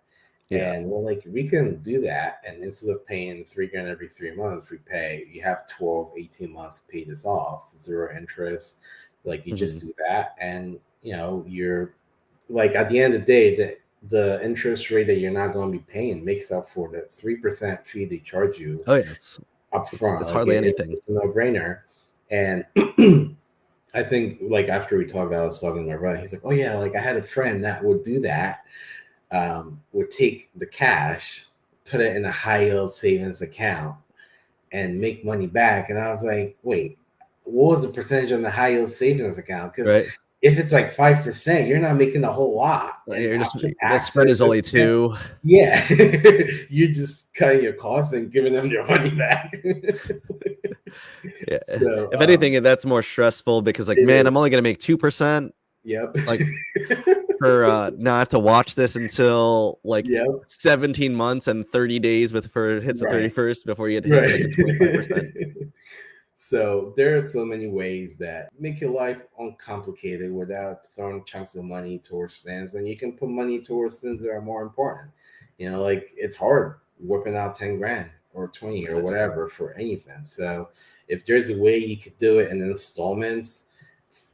And we're like, we can do that. And instead of paying $3,000 every 3 months, you have 12, 18 months to pay this off, 0 interest. Like you just do that. And, you're like, at the end of the day, the interest rate that you're not going to be paying makes up for the 3% fee they charge you up front. It's hardly anything. It's a no-brainer. And I think, like, after we talked, I was talking to my brother. He's like, oh, yeah, like I had a friend that would do that. Would take the cash, put it in a high yield savings account, and make money back. And I was like, wait, what was the percentage on the high yield savings account? Because Right. if it's like 5%, you're not making a whole lot. Like, And you're just after the spread is taxes, only 2. yeah, you're just cutting your costs and giving them your money back. Yeah. So If anything, that's more stressful because like, it man, I'm is. only gonna make 2%. Yep. Like for now I have to watch this until like Yep. 17 months and 30 days before it hits the Right. 31st before you hit Right. like a 25%. So there are so many ways that make your life uncomplicated without throwing chunks of money towards things, and you can put money towards things that are more important. You know, like it's hard whipping out 10 grand or 20 It or is. whatever for anything. So if there's a way you could do it in installments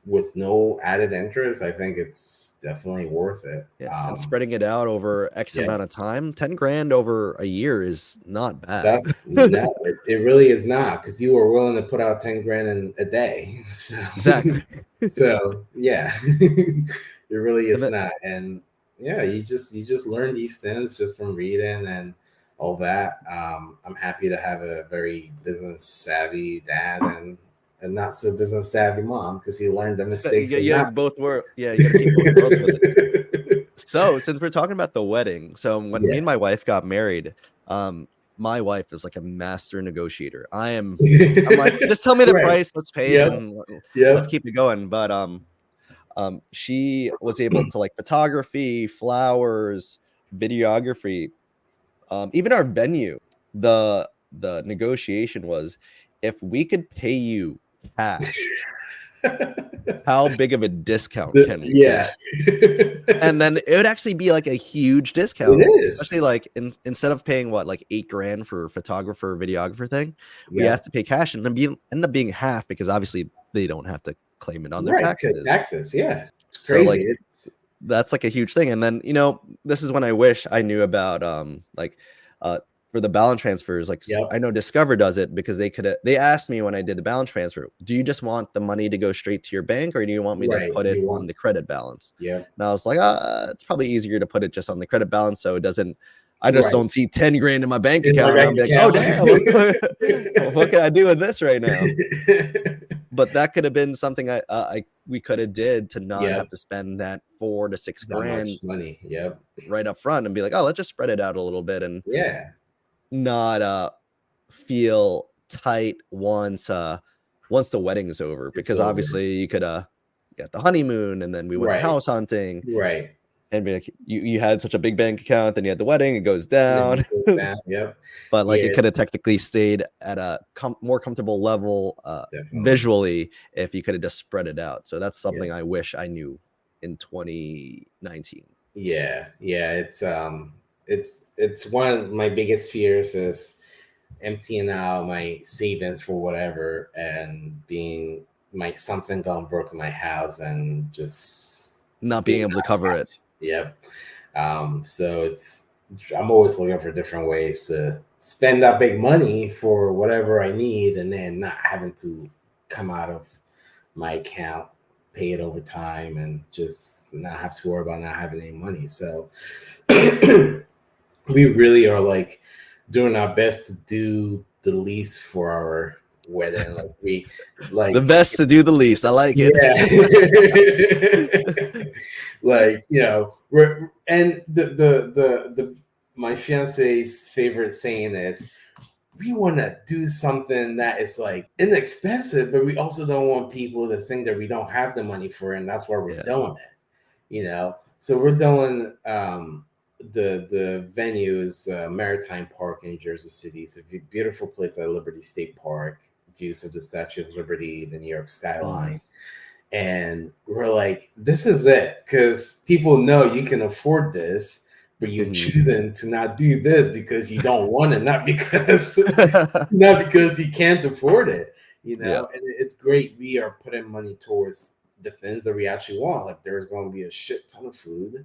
with no added interest, I think it's definitely worth it. Yeah. And spreading it out over X Yeah, amount of time, 10 grand over a year is not bad. that's no, it really is not, because you were willing to put out 10 grand in a day. So, Exactly. so yeah, it really And is then, not. And yeah, you just learn these things just from reading and all that. I'm happy to have a very business savvy dad and a not so business savvy mom, because he learned the mistakes and you not have both worlds. mistakes. Yeah, you got to see both worlds with it. So since we're talking about the wedding, so when me Yeah. and my wife got married, my wife is like a master negotiator. I'm like, just tell me the Right. price, let's pay it, Yep. and let's Yep. keep it going. But she was able to like photography, flowers, videography, even our venue. The negotiation was if we could pay you cash, how big of a discount can we Yeah. get? And then it would actually be like a huge discount, It especially is. like instead of paying what, like 8 grand for photographer, videographer thing, we Yep. asked to pay cash, and then end up being half because obviously they don't have to claim it on their Right. Because taxes. taxes. Yeah. It's So crazy. like It's that's like a huge thing. And then this is when I wish I knew about like for the balance transfers. Like yep. I know Discover does it because they asked me when I did the balance transfer, do you just want the money to go straight to your bank, or do you want me to Right. put it You on want. the credit balance? Yep. And I was like, it's probably easier to put it just on the credit balance, so it doesn't. I just Right. don't see 10 grand in my bank In my account, and I'll bank be like, oh account. damn, what can I do with this right now? But that could have been something we could have did to not Yep. have to spend that 4 to 6 That much grand money. Yep. right up front and be like, oh, let's just spread it out a little bit and Yeah. not feel tight once the wedding is over, It's because over. obviously you could get the honeymoon, and then we went Right. house hunting, Right. and be like, you had such a big bank account, then you had the wedding, it goes down. It goes down. Yep. But like Yeah. it could have technically stayed at a more comfortable level Definitely. visually if you could have just spread it out. So that's something Yeah. I wish I knew in 2019. Yeah. Yeah. It's one of my biggest fears is emptying out my savings for whatever and being something gone broke in my house and just Not being able to cover it. Yep. So I'm always looking for different ways to spend that big money for whatever I need, and then not having to come out of my account, pay it over time, and just not have to worry about not having any money. So we really are like doing our best to do the least for our wedding. The best to do the least. I like it. Yeah. Like, we're and the my fiance's favorite saying is, we want to do something that is like inexpensive, but we also don't want people to think that we don't have the money for it, and that's why we're doing it. So we're doing the venue is Maritime Park in Jersey City. It's a beautiful place at Liberty State Park, views of the Statue of Liberty, the New York skyline. And we're like, this is it, because people know you can afford this, but you're choosing to not do this because you don't want it, not because you can't afford it. And it's great. We are putting money towards the things that we actually want. Like, there's going to be a shit ton of food.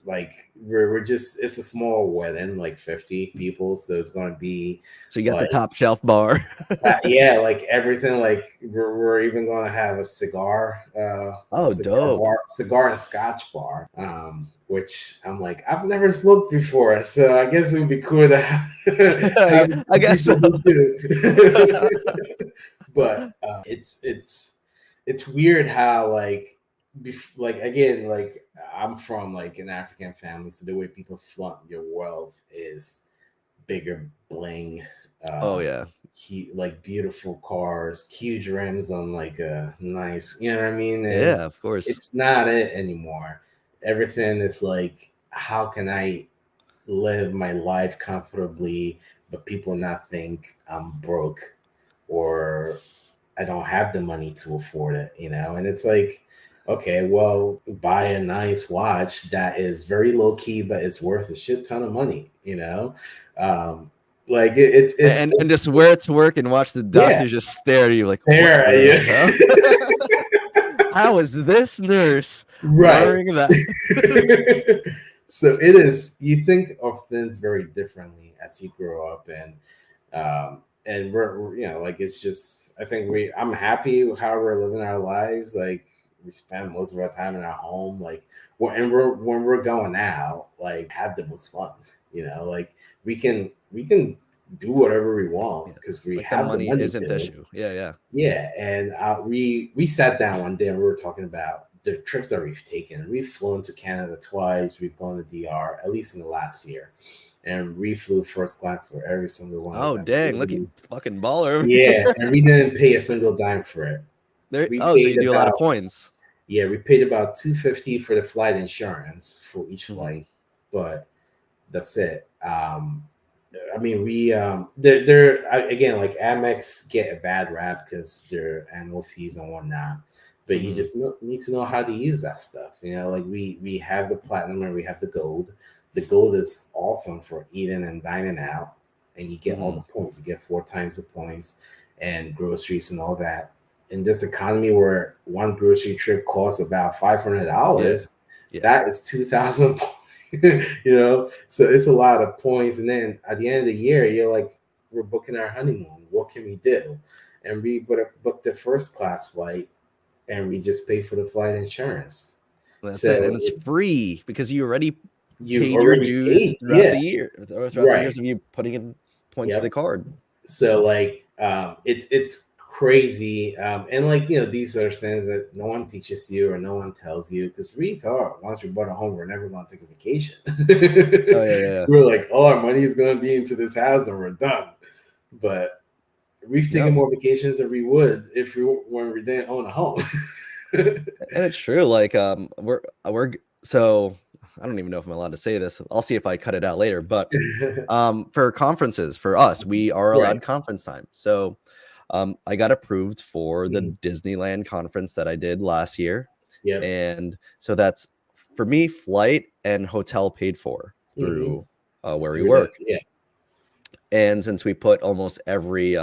Like we're just, it's a small wedding, like 50 people, so it's going to be, so you got the top shelf bar. yeah, like everything. Like we're even going to have a cigar dope cigar and scotch bar, which I'm like, I've never smoked before, so I guess it would be cool to have I guess so. people who do. But it's weird how like like again, like I'm from like an African family, so the way people flaunt your wealth is bigger bling, Oh um yeah. like beautiful cars, huge rims on like a nice, you know what I mean? And Yeah, of course. it's not it anymore. Everything is like, how can I live my life comfortably, but people not think I'm broke or I don't have the money to afford it, you know? And it's like, okay, well, buy a nice watch that is very low key, but it's worth a shit ton of money, you know? Um, like And just wear it to work and watch the yeah, doctors just stare at you like, what there, the yeah. hell? How is this nurse Right. wearing that? So it is, you think of things very differently as you grow up, and we're you know, like it's just, I think I'm happy how we're living our lives. Like we spend most of our time in our home, like when we're going out, like have the most fun, you know, like we can do whatever we want Yeah. because we Like the have the money money isn't the to. issue. Yeah, yeah. Yeah, and we sat down one day and we were talking about the trips that we've taken. We've flown to Canada twice. We've gone to DR at least in the last year, and we flew first class for every single one of Oh them. dang, look at fucking baller. Yeah, and we didn't pay a single dime for it. There, We oh, so you paid do a lot of about points. yeah, we paid about $250 for the flight insurance for each Mhm. flight, but that's it. I mean, again, like Amex get a bad rap because their annual fees and whatnot, but you Mhm. just need to know how to use that stuff. You know, like we have the platinum and we have the gold. The gold is awesome for eating and dining out, and you get all the Mhm. points. You get 4 times the points and groceries and all that. In this economy where one grocery trip costs about Yeah. $500, Yeah. that is 2,000 you know, so it's a lot of points. And then at the end of the year, you're like, we're booking our honeymoon. What can we do? And we booked the first class flight, and we just pay for the flight insurance. That's it. So And it's free because you already you paid your already dues paid. throughout Yeah, the year or throughout the right. years of you putting in points to the Yep. card. So like it's crazy, and like, you know, these are things that no one teaches you or no one tells you, because we thought once we bought a home we're never going to take a vacation. Oh yeah, yeah. We're like, all our money is going to be into this house and we're done. But we've taken Yep. more vacations than we would if when we didn't own a home. And it's true. Like so I don't even know if I'm allowed to say this. I'll see if I cut it out later. But for conferences for us, we are Right. allowed conference time. So I got approved for the Mhm. Disneyland conference that I did last year. Yep. And so that's for me, flight and hotel paid for Hmm. through where we Through that, work. yeah. And since we put almost every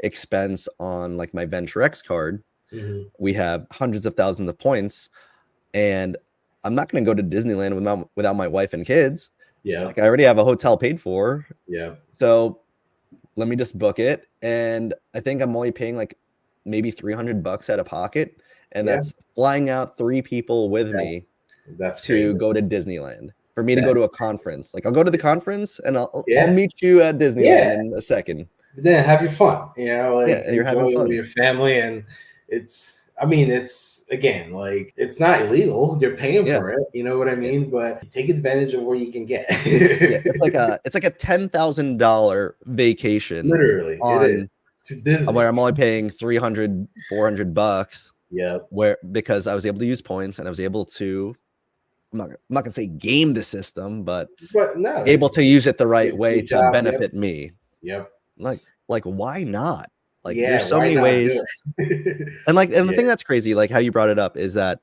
expense on like my Venture X card, Hmm. we have hundreds of thousands of points. And I'm not going to go to Disneyland without my wife and kids. Like Yep. I already have a hotel paid for. Yep. So let me just book it. And I think I'm only paying like maybe $300 out of pocket. And Yeah. that's flying out 3 people with me That's to crazy. go to Disneyland for me to go to That's a conference. Like I'll go to the conference and I'll yeah. meet you at Disneyland Yeah. in a second. But then have your fun, you know, like Yeah, you're enjoy having it with fun. your family. And it's, I mean, it's again, like it's not illegal. You're paying Yeah, for it, you know what I yeah, mean? But take advantage of what you can get. yeah. It's like a $10,000 vacation Literally, it on is to Disney. where I'm only paying 300, $400 Yep. where because I was able to use points and I was able to I'm not gonna say game the system, but But no, able to use it the right way your to job. Yep. benefit me. Yep. Like like why not? Like there's Yeah. so Why many not do ways. it? And the Yeah. thing that's crazy, like how you brought it up, is that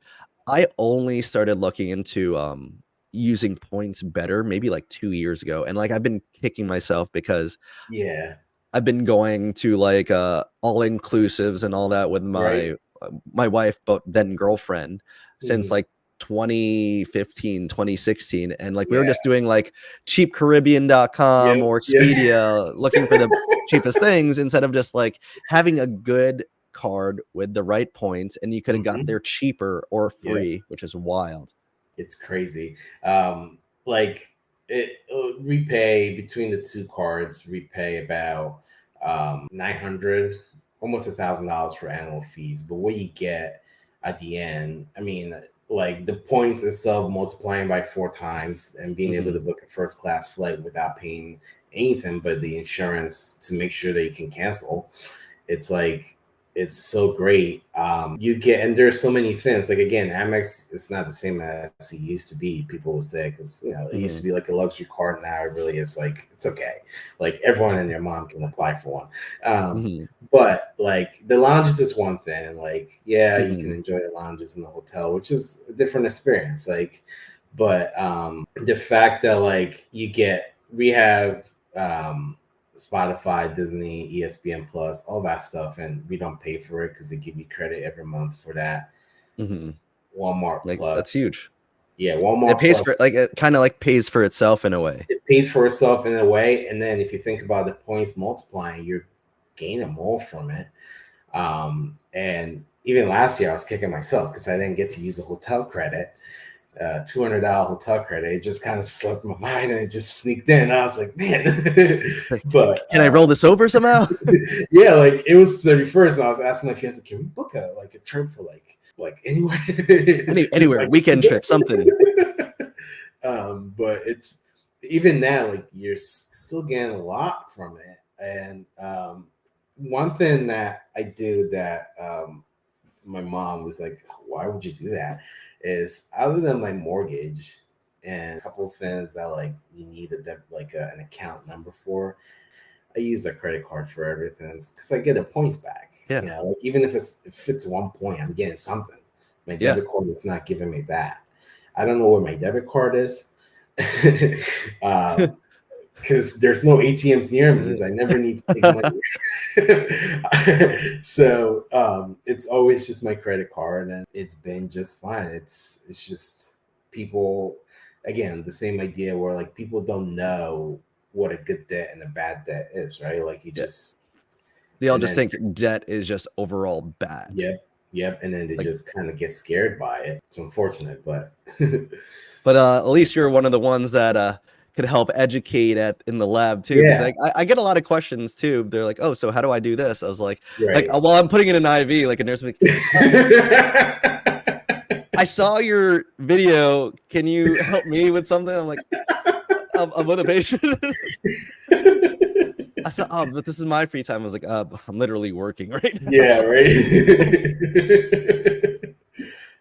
I only started looking into using points better maybe like 2 years ago. And like I've been kicking myself because Yeah. I've been going to like all inclusives and all that with Right. my wife, but then girlfriend since Mhm. like 2015, 2016. And like we were Yeah. just doing like cheapcaribbean.com Yep. or Yeah. Expedia looking for the cheapest things instead of just like having a good card with the right points and you could have got Mhm. there cheaper or Yep. free, which is wild. It's crazy. Like it repay between the two cards, repay about 900, almost $1,000 for annual fees. But what you get at the end, I mean, like the points itself multiplying by 4 times and being able Hmm. to book a first class flight without paying anything but the insurance to make sure that you can cancel. It's like it's so great. You get, and there's so many things. Like again, Amex is not the same as it used to be. People will say, because it used to Hmm. be like a luxury card. Now it really is like it's okay. Like everyone and their mom can apply for one. Hmm. But like the lounges is one thing. Like yeah, you can Hmm. enjoy the lounges in the hotel, which is a different experience. Like, but the fact that like we have Spotify, Disney, ESPN Plus, all that stuff, and we don't pay for it because they give you credit every month for that. Hmm. Walmart Like that's Plus, huge. yeah, It Walmart pays Plus, for like it kind of like pays for itself in a way. it pays for itself in a way. And then if you think about the points multiplying, you're gaining more from it. And even last year, I was kicking myself because I didn't get to use the hotel credit. $200 hotel credit. It just kind of slipped my mind and it just sneaked in. I was like, man, Like, but can I roll this over somehow? yeah, like it was 31st, and I was asking my fiance, can we book a trip for like anywhere? Just Anywhere, like weekend trip, something. but it's even that, like you're still getting a lot from it. And one thing that I do that my mom was like, "Why would you do that?" Is other than my mortgage and a couple of things that like you need an account number for. I use a credit card for everything because I get the points back. Yeah, Like even if it's 1 point, I'm getting something. My yeah. debit card is not giving me that. I don't know where my debit card is. um, because there's no ATMs near me, Uh, so I never need to take money. So it's always just my credit card, and it's been just fine. It's just people, again, the same idea where like people don't know what a good debt and a bad debt is, right? Like you yeah, just they all and just then think debt is just overall bad. yep, yep, and then they Like, just kind of get scared by it. It's unfortunate, but but at least you're one of the ones that could help educate at in the lab too. Because yeah, I get a lot of questions too. They're like, "Oh, so how do I do this?" I was like, right. while I'm putting in an IV, like a nurse, will be like, I saw your video. Can you help me with something? I'm like, I'm with a patient. I saw, oh, but this is my free time. I was like, I'm literally working right now. Yeah, right.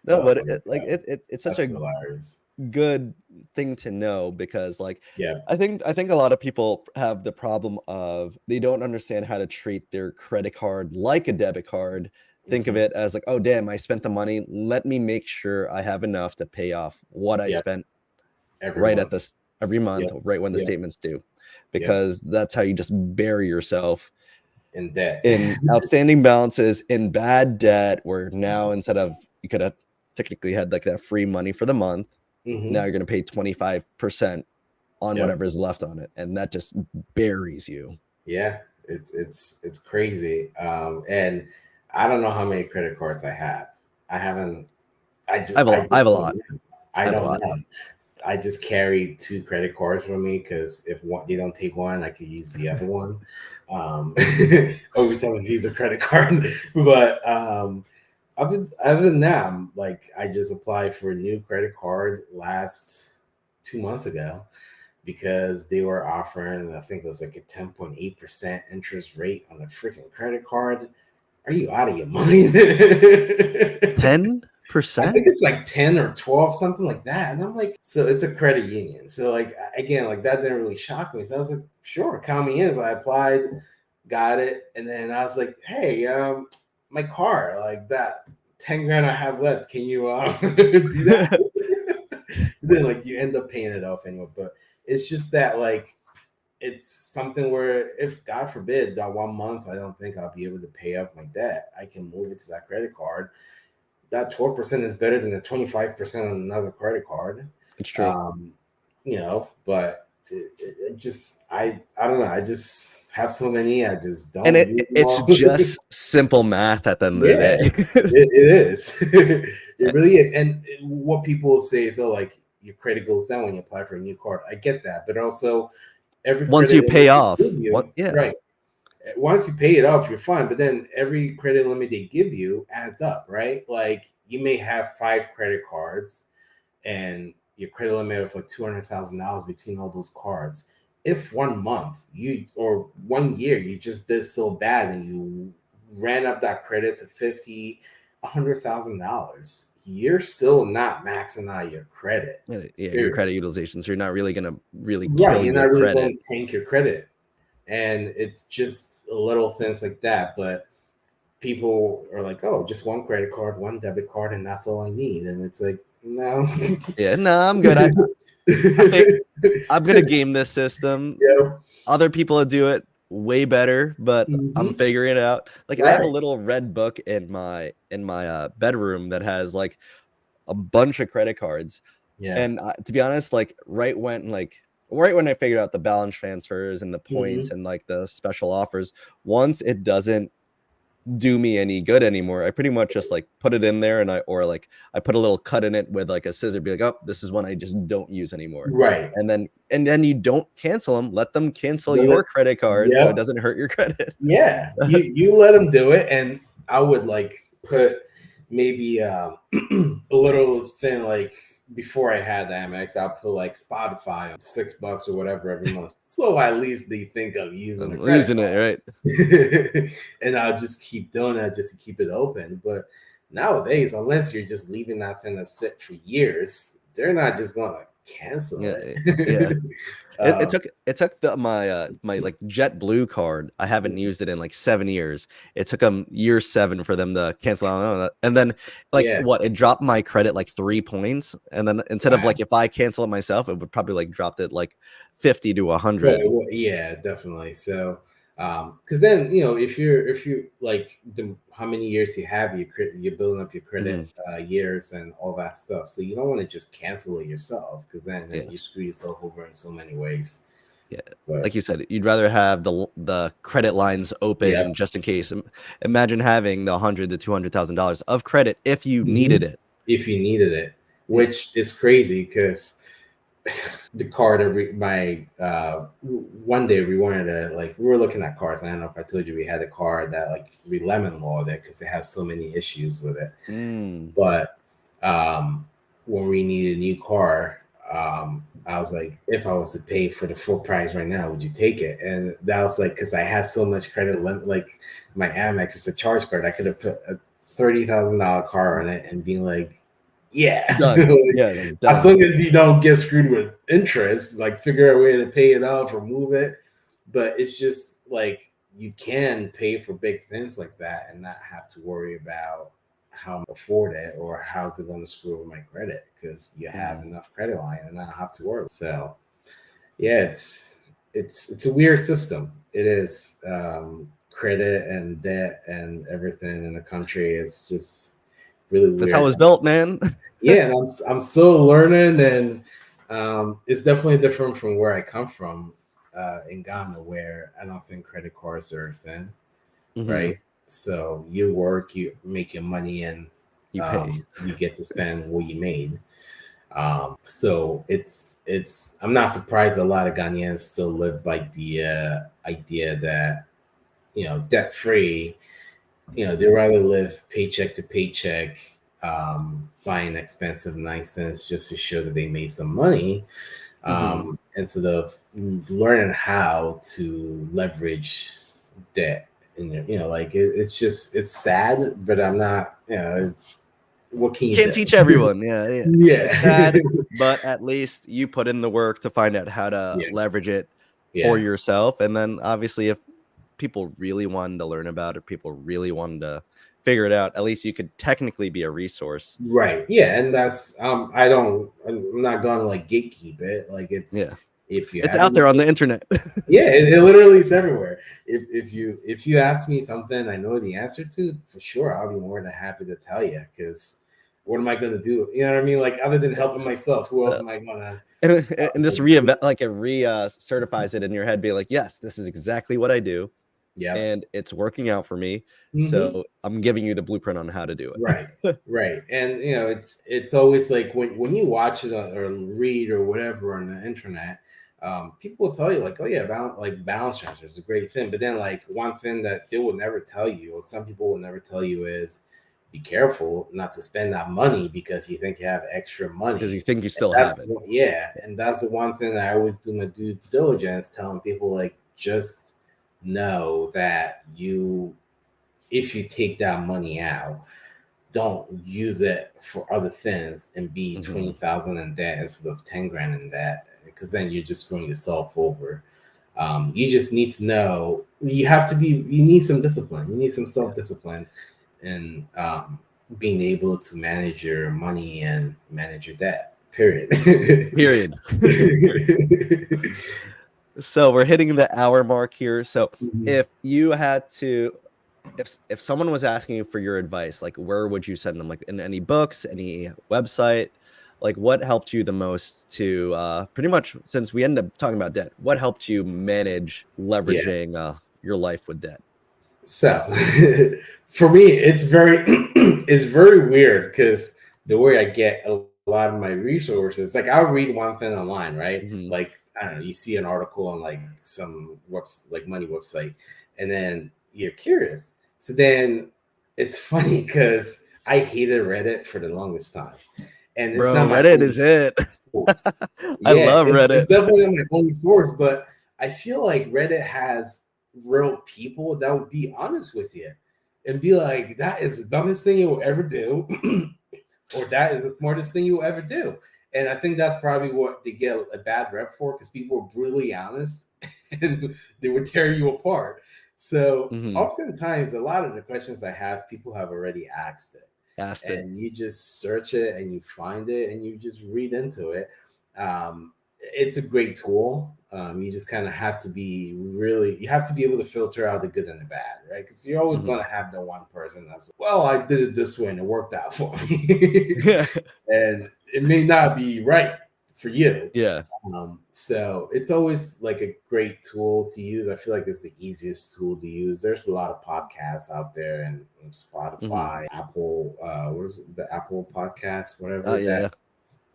No, Oh but my god, it's such that's a hilarious. good thing to know because like Yeah. I think a lot of people have the problem of they don't understand how to treat their credit card like a debit card. Think of Hmm. it as like, oh damn, I spent the money. Let me make sure I have enough to pay off what I Yep. spent Every right at month. this every month, Yep. right when the Yep. statement's due. Yep. Because that's how you just bury yourself In debt. in outstanding balances in bad debt where now instead of you could have technically had like that free money for the month, now Hmm. you're going to pay 25% on Yep. whatever is left on it and that just buries you. Yeah. It's crazy. And I don't know how many credit cards I have. I haven't. I I have a just don't lot. know. I I have a don't lot. know. I just carry two credit cards with me because if one they don't take one, I could use the other one. Um, always have a Visa credit card, but other than that, like I just applied for a new credit card last 2 months ago because they were offering, I think it was like a 10.8% interest rate on a freaking credit card. Are you out of your mind? I 10%? think it's like 10 or 12, something like that. And I'm like, so it's a credit union. So like again, like that didn't really shock me. So I was like, sure, count me in. So I applied, got it, and then I was like, hey, my car, like that 10 grand I have left. Can you do that? Then like you end up paying it off anyway. But it's just that like it's something where if God forbid that 1 month I don't think I'll be able to pay off my debt, I can move it to that credit card. That 12% is better than the 25% on another credit card. It's true. Um, but I don't know. I just have so many. I just And don't use them it's all. just simple math at the end of the Yeah, day. it is. It really is. And what people say is, oh, like your credit goes down when you apply for a new card. I get that, but also every Once credit you limit pay they off, give what? you, Yeah. right? Once you pay it off, you're fine. But then every credit limit they give you adds up, right? Like you may have 5 credit cards, and your credit limit of like $200,000 between all those cards. If 1 month you or 1 year you just did so bad and you ran up that credit to 50, $100,000, you're still not maxing out your credit. Yeah, your Period. credit utilization. So you're not really gonna really Right. kill You're your not really credit. going to tank your credit. And it's just little things like that. But people are like, oh, just one credit card, one debit card, and that's all I need. And it's like, no. Yeah, no, I'm good. I'm gonna game this system. Yeah. Other people do it way better, but I'm Mhm. figuring it out. Like I have a Right. little red book in my bedroom that has like a bunch of credit cards. Yeah. And to be honest, right when I figured out the balance transfers and the points Mhm. and like the special offers, once it doesn't do me any good anymore, I pretty much just like put it in there, and I put a little cut in it with like a scissor, be like, oh, this is one I just don't use anymore. Right. And then you don't cancel them, let them cancel Let your it. credit card so it Yep. doesn't hurt your credit. Yeah. You let them do it, and I would like put maybe a little thing like before I had the Amex, I'll put like Spotify on $6 or whatever every month, so at least they think of using a I'm credit using it right. card, and I'll just keep doing that just to keep it open. But nowadays, unless you're just leaving that thing to sit for years, they're not just gonna cancel Yeah, yeah. it. It um, took my like JetBlue card. I haven't used it in like 7 years. It took them year 7 for them to cancel out on that. And then like yeah. what? It dropped my credit like 3 points. And then instead of Wow. like if I cancel it myself, it would probably like dropped it like 50 to Well, 100. yeah, definitely. So, because then if you like how many years you have you're building up your Hmm. credit years and all that stuff. So you don't want to just cancel it yourself because then Yeah, you screw yourself over in so many ways. yeah. But Like you said, you'd rather have the credit lines yeah, open just in case. Imagine having the 100 to $200,000 of credit if you needed mhm, it. if you needed it, Yeah. which is crazy because the car that my one day we wanted to like we were looking at cars. I don't know if I told you we had a car that like we lemon lawed it because it has so many issues with it. Mm. But when we needed a new car, I was like, if I was to pay for the full price right now, would you take it? And that was like because I had so much credit limit, like my Amex is a charge card. I could have put a $30,000 car on it and being like, yeah. Done. Yeah, like As done. long as you don't get screwed with interest, like figure out a way to pay it off or move it. But it's just like you can pay for big things like that and not have to worry about how I'm afford it or how's it going to screw with my credit because you have Mhm. enough credit line and not have to worry. So yeah, it's a weird system. It is credit and debt and everything in the country is just really That's how it weird. was built, man. Yeah, and I'm still learning, and it's definitely different from where I come from in Ghana, where I don't think credit cards are a thing, Hmm. right? So you work, you make your money, and You pay. you get to spend what you made. So it's I'm not surprised a lot of Ghanaians still live by the idea that debt free. They rather live paycheck to paycheck, buying expensive nonsense just to show that they made some money, Hmm. instead of learning how to leverage debt. And like it's sad, but I'm not. What can you Can't do? teach everyone. Yeah, yeah. It's Yeah, sad, but at least you put in the work to find out how to yeah, leverage it for yeah. yourself. And then obviously if people really wanted to learn about it, people really wanted to figure it out, at least you could technically be a resource. Right. Yeah, and that's I'm not gonna like gatekeep it. Like it's Yeah. if you It's have out enough. there on the internet. Yeah, it literally is everywhere. If you ask me something I know the answer to, for sure, I'll be more than happy to tell you because what am I going to do? You know what I mean? Like, other than helping myself, who else am I going to? And just reinvent, like it certifies it in your head, be like, yes, this is exactly what I do. Yeah. And it's working out for me. Mm-hmm. So I'm giving you the blueprint on how to do it. Right. Right. And, you know, it's always like when you watch it or read or whatever on the internet, people will tell you like, oh yeah, balance transfer is a great thing. But then like one thing that they will never tell you, or some people will never tell you, is be careful not to spend that money because you think you have extra money. Because you think you still have it. Yeah. And that's the one thing that I always do my due diligence, telling people like, just know that if you take that money out, don't use it for other things and be 20,000 in debt instead of 10 grand in debt, because then you're just screwing yourself over. You just need to know, you need some discipline. You need some self-discipline and being able to manage your money and manage your debt, period. So we're hitting the hour mark here. So if you had to, if someone was asking you for your advice, like where would you send them? Like in any books, any website? Like what helped you the most to pretty much, since we end up talking about debt, what helped you manage leveraging your life with debt? So for me, it's very weird because the way I get a lot of my resources, like I'll read one thing online, right? Like, I don't know, you see an article on like some like money website, and then you're curious. So then it's funny because I hated Reddit for the longest time. And it's not my Reddit is it. I love Reddit. It's definitely not my only source, but I feel like Reddit has real people that would be honest with you and be like, that is the dumbest thing you will ever do, or that is the smartest thing you will ever do. And I think that's probably what they get a bad rep for, because people are brutally honest and they would tear you apart. So oftentimes, a lot of the questions I have, people have already asked it. And you just search it and you find it and you just read into it. It's a great tool. You just kind of have to be able to filter out the good and the bad, right? Because you're always going to have the one person that's, well, I did it this way and it worked out for me. And it may not be right for you. Yeah. So it's always like a great tool to use. I feel like it's the easiest tool to use. There's a lot of podcasts out there, and Spotify, Apple, what is it, the Apple podcast, whatever.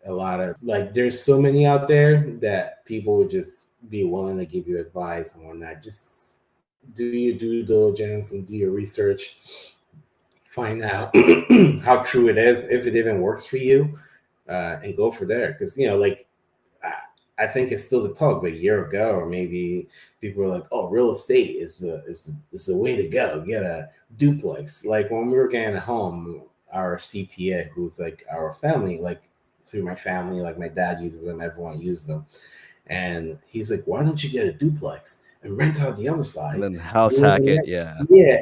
A lot of, like, there's so many out there that people would just be willing to give you advice on that. Just do your due diligence and do your research. Find out how true it is, if it even works for you, and go for there. Because, you know, like, I think it's still the talk, but a year ago, or maybe people were like, "Oh, real estate is the way to go. Get a duplex." Like when we were getting a home, our CPA, who's like our family, like through my family, like my dad uses them, everyone uses them, and he's like, "Why don't you get a duplex and rent out the other side, and then house hack it?"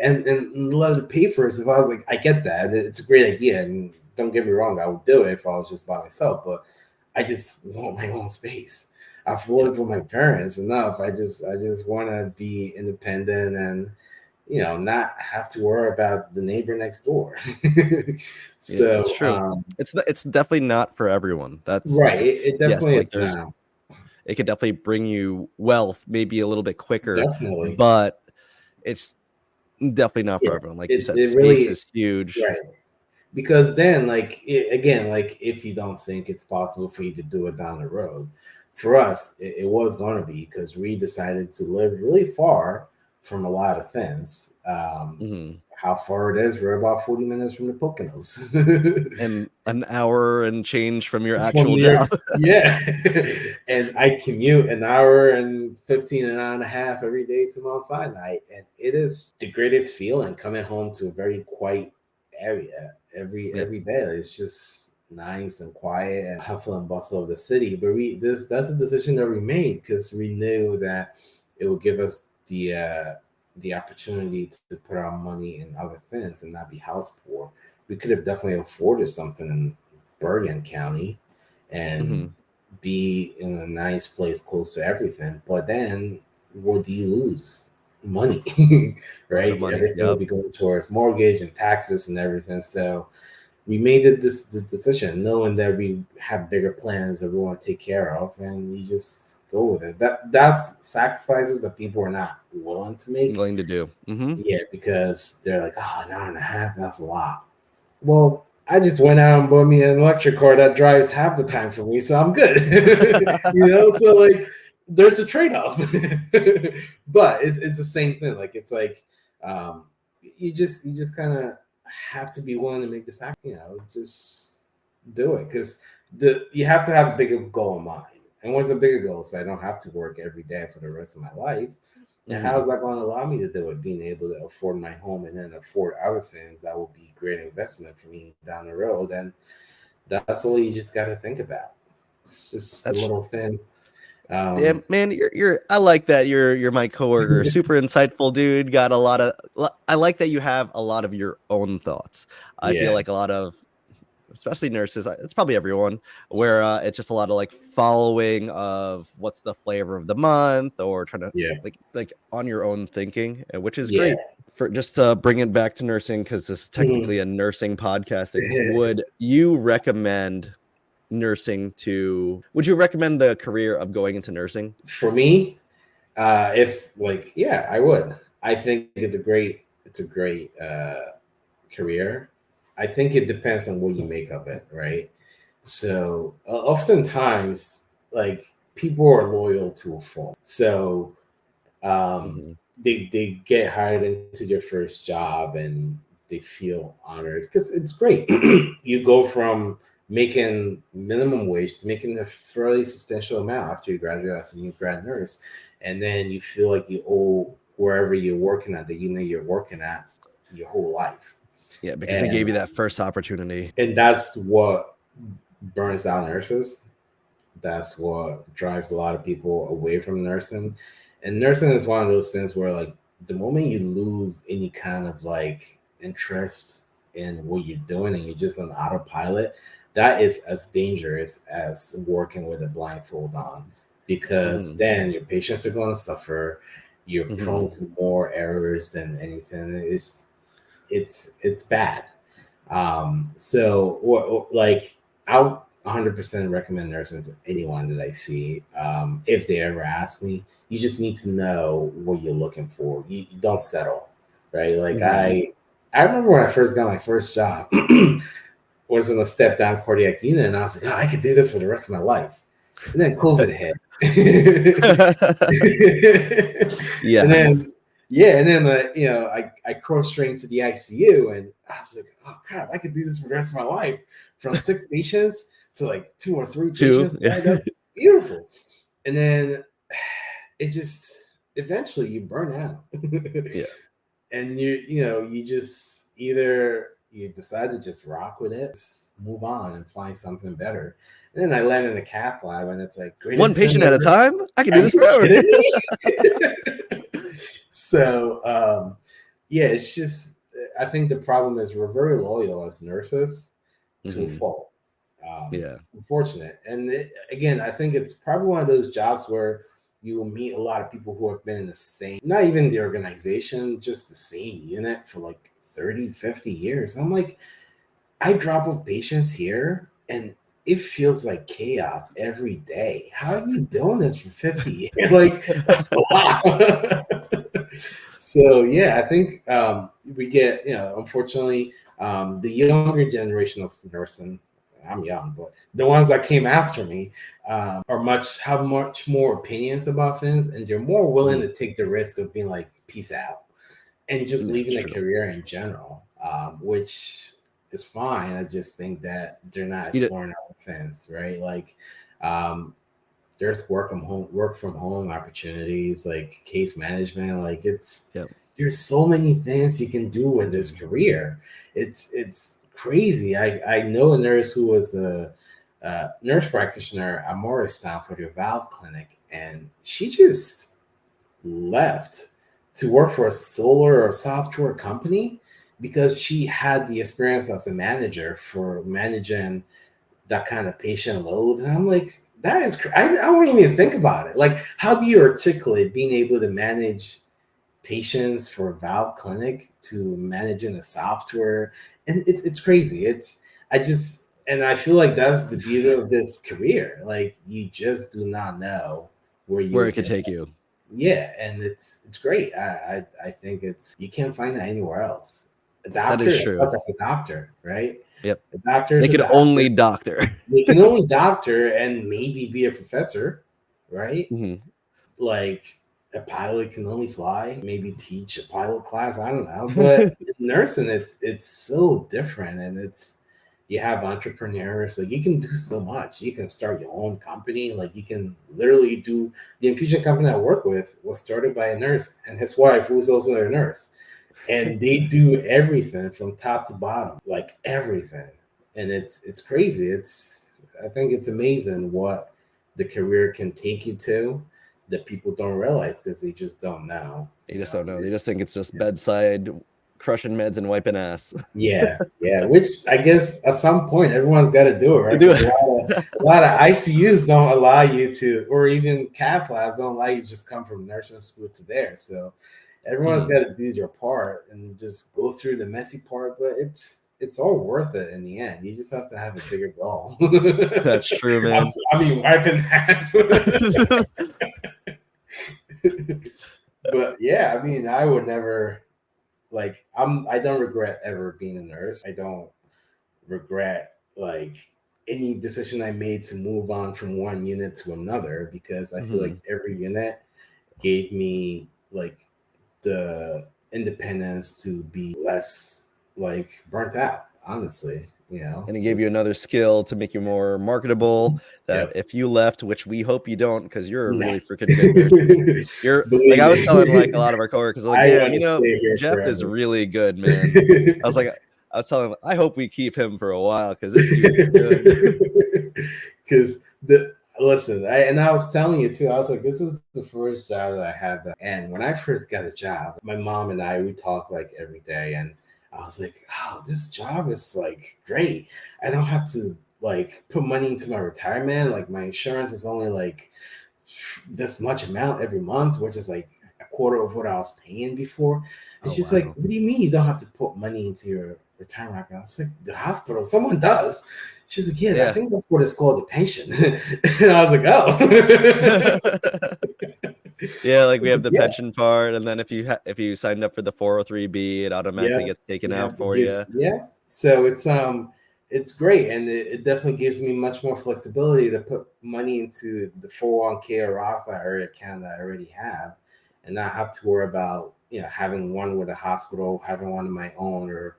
and let it pay for it. If I was like, I get that, it's a great idea, and don't get me wrong, I would do it if I was just by myself, but I just want my own space. I've lived with my parents enough. I just want to be independent and, you know, not have to worry about the neighbor next door. So it's true. It's definitely not for everyone. That's right. It definitely is now. It could definitely bring you wealth, maybe a little bit quicker. Definitely. But it's definitely not for everyone. Like you said, space really is huge. Right. Because then, like, again, like if you don't think it's possible for you to do it down the road, for us, it was going to be, because we decided to live really far from a lot of things. How far it is, we're about 40 minutes from the Poconos. And an hour and change from your actual job. Yeah. And I commute an hour and 15, an hour and a half every day to Mount Sinai. And it is the greatest feeling coming home to a very quiet area every day. It's just nice and quiet and hustle and bustle of the city. But that's a decision that we made because we knew that it would give us the opportunity to put our money in other things and not be house poor. We could have definitely afforded something in Bergen County and be in a nice place close to everything. But then what do you lose? Money, right? Everything will be going towards mortgage and taxes and everything. So we made the decision knowing that we have bigger plans that we want to take care of, and you just go with it. That's sacrifices that people are not willing to make. Willing to do. Yeah, because they're like, oh, an hour and a half, that's a lot. Well, I just went out and bought me an electric car that drives half the time for me, so I'm good. So like there's a trade-off. But it's the same thing. Like it's like you just kind of have to be willing to make the sacrifice, just do it. Because you have to have a bigger goal in mind. And what's a bigger goal? So I don't have to work every day for the rest of my life. And how is that going to allow me to do it? Being able to afford my home and then afford other things that will be great investment for me down the road. And that's all you just got to think about. It's just the little things. Yeah, man, you're. I like that. You're my coworker. Super insightful dude. Got a lot of. I like that you have a lot of your own thoughts. I feel like a lot of, especially nurses, it's probably everyone, where it's just a lot of like following of what's the flavor of the month, or trying to like on your own thinking, which is great. For just to bring it back to nursing, because this is technically a nursing podcasting. Would you recommend nursing would you recommend the career of going into nursing? For me, if like, yeah, I would. I think it's a great career. I think it depends on what you make of it, right? So oftentimes, like people are loyal to a fault. So they get hired into their first job and they feel honored because it's great. You go from making minimum wage to making a fairly substantial amount after you graduate as a new grad nurse, and then you feel like you owe wherever you're working at that you're working at your whole life. Yeah, because they gave you that first opportunity. And that's what burns out nurses. That's what drives a lot of people away from nursing. And nursing is one of those things where like the moment you lose any kind of like interest in what you're doing and you're just on autopilot, that is as dangerous as working with a blindfold on, because then your patients are going to suffer. You're prone to more errors than anything. It's bad. So like I'll 100% recommend nursing to anyone that I see. If they ever ask me, you just need to know what you're looking for. You don't settle, right? Like I remember when I first got my first job, was in a step down cardiac unit, and I was like, oh, I could do this for the rest of my life. And then COVID hit. Yeah. And then I cross-trained to the ICU, and I was like, oh crap, I could do this for the rest of my life. From 6 patients to like 2 or 3 patients. Yeah. That's beautiful. And then it just eventually you burn out. And you just either you decide to just rock with it, just move on and find something better. And then I land in a cath lab, and it's like one patient at a time. I can do this forever. So it's just, I think the problem is we're very loyal as nurses to a fault. It's unfortunate. And again, I think it's probably one of those jobs where you will meet a lot of people who have been in the same, not even the organization, just the same unit for like 30, 50 years. I'm like, I drop off patients here and it feels like chaos every day. How are you doing this for 50 years? Like, that's a lot. So, I think we get, unfortunately, the younger generation of nursing, I'm young, but the ones that came after me have much more opinions about things, and they're more willing to take the risk of being like, peace out, and just leaving a career in general, which is fine. I just think that they're not exploring other things, right? Like, there's work from home opportunities, like case management. Like there's so many things you can do with this career. It's crazy. I know a nurse who was a nurse practitioner at Morristown for their valve clinic, and she just left to work for a solar or software company because she had the experience as a manager for managing that kind of patient load. And I'm like, that is, I don't even think about it. Like, how do you articulate being able to manage patients for a valve clinic to managing a software? And it's crazy. And I feel like that's the beauty of this career. Like you just do not know where Where you it could can. take you. Yeah, and it's great. I think it's you can't find that anywhere else. A That doctor is is stuck true. as a doctor, right? Yep. A doctor They is a could doctor. only doctor. They can only doctor and maybe be a professor, right? Mhm. Like a pilot can only fly, maybe teach a pilot class. I don't know, but in nursing, it's so different, and it's you have entrepreneurs. Like you can do so much. You can start your own company. Like you can literally do the infusion company I work with was started by a nurse and his wife, who was also a nurse, and they do everything from top to bottom, like everything, and it's crazy. It's I think it's amazing what the career can take you to that people don't realize because they just don't know. They just don't know. They just think it's just bedside, crushing meds and wiping ass. Yeah, yeah. Which I guess at some point everyone's got to do it, right? Do Because it. a lot of ICUs don't allow you to, or even cath labs don't allow you to just come from nursing school to there. So everyone's Mhm. got to do your part and just go through the messy part. But it's all worth it in the end. You just have to have a bigger goal. That's true, man. I mean, wiping ass. But yeah, I mean, I would never like I don't regret ever being a nurse. I don't regret like any decision I made to move on from one unit to another because I feel like Mhm. every unit gave me like the independence to be less like burnt out, honestly, you know. And it gave you another skill to make you more marketable. That Yep. if you left, which we hope you don't, because you're a Nah. really freaking good nurse. You're like Believe I was telling like a me. lot of our coworkers, like, I man, want to stay here Jeff is forever. really good, man. I was like, I was telling him, I hope we keep him for a while because this dude is good. Because the listen, I was telling you too. I was like, this is the first job that I had. And when I first got a job, my mom and I we talk like every day, and I was like, oh, this job is like great. I don't have to like put money into my retirement. Like my insurance is only like this much amount every month, which is like a quarter of what I was paying before. And Oh she's like, wow. what do you mean you don't have to put money into your retirement account? I was like, the hospital, someone does. She's like, yeah, I Yeah. think that's what it's called, a pension. And I was like, oh. Yeah, like we Like, have the yeah, pension part, and then if you signed up for the 403b, it yeah, automatically gets taken yeah. out It for you. gives, yeah. So it's great, and it definitely gives me much more flexibility to put money into the 401k or Roth IRA account that I already have, and not have to worry about having one with a hospital, having one of my own, or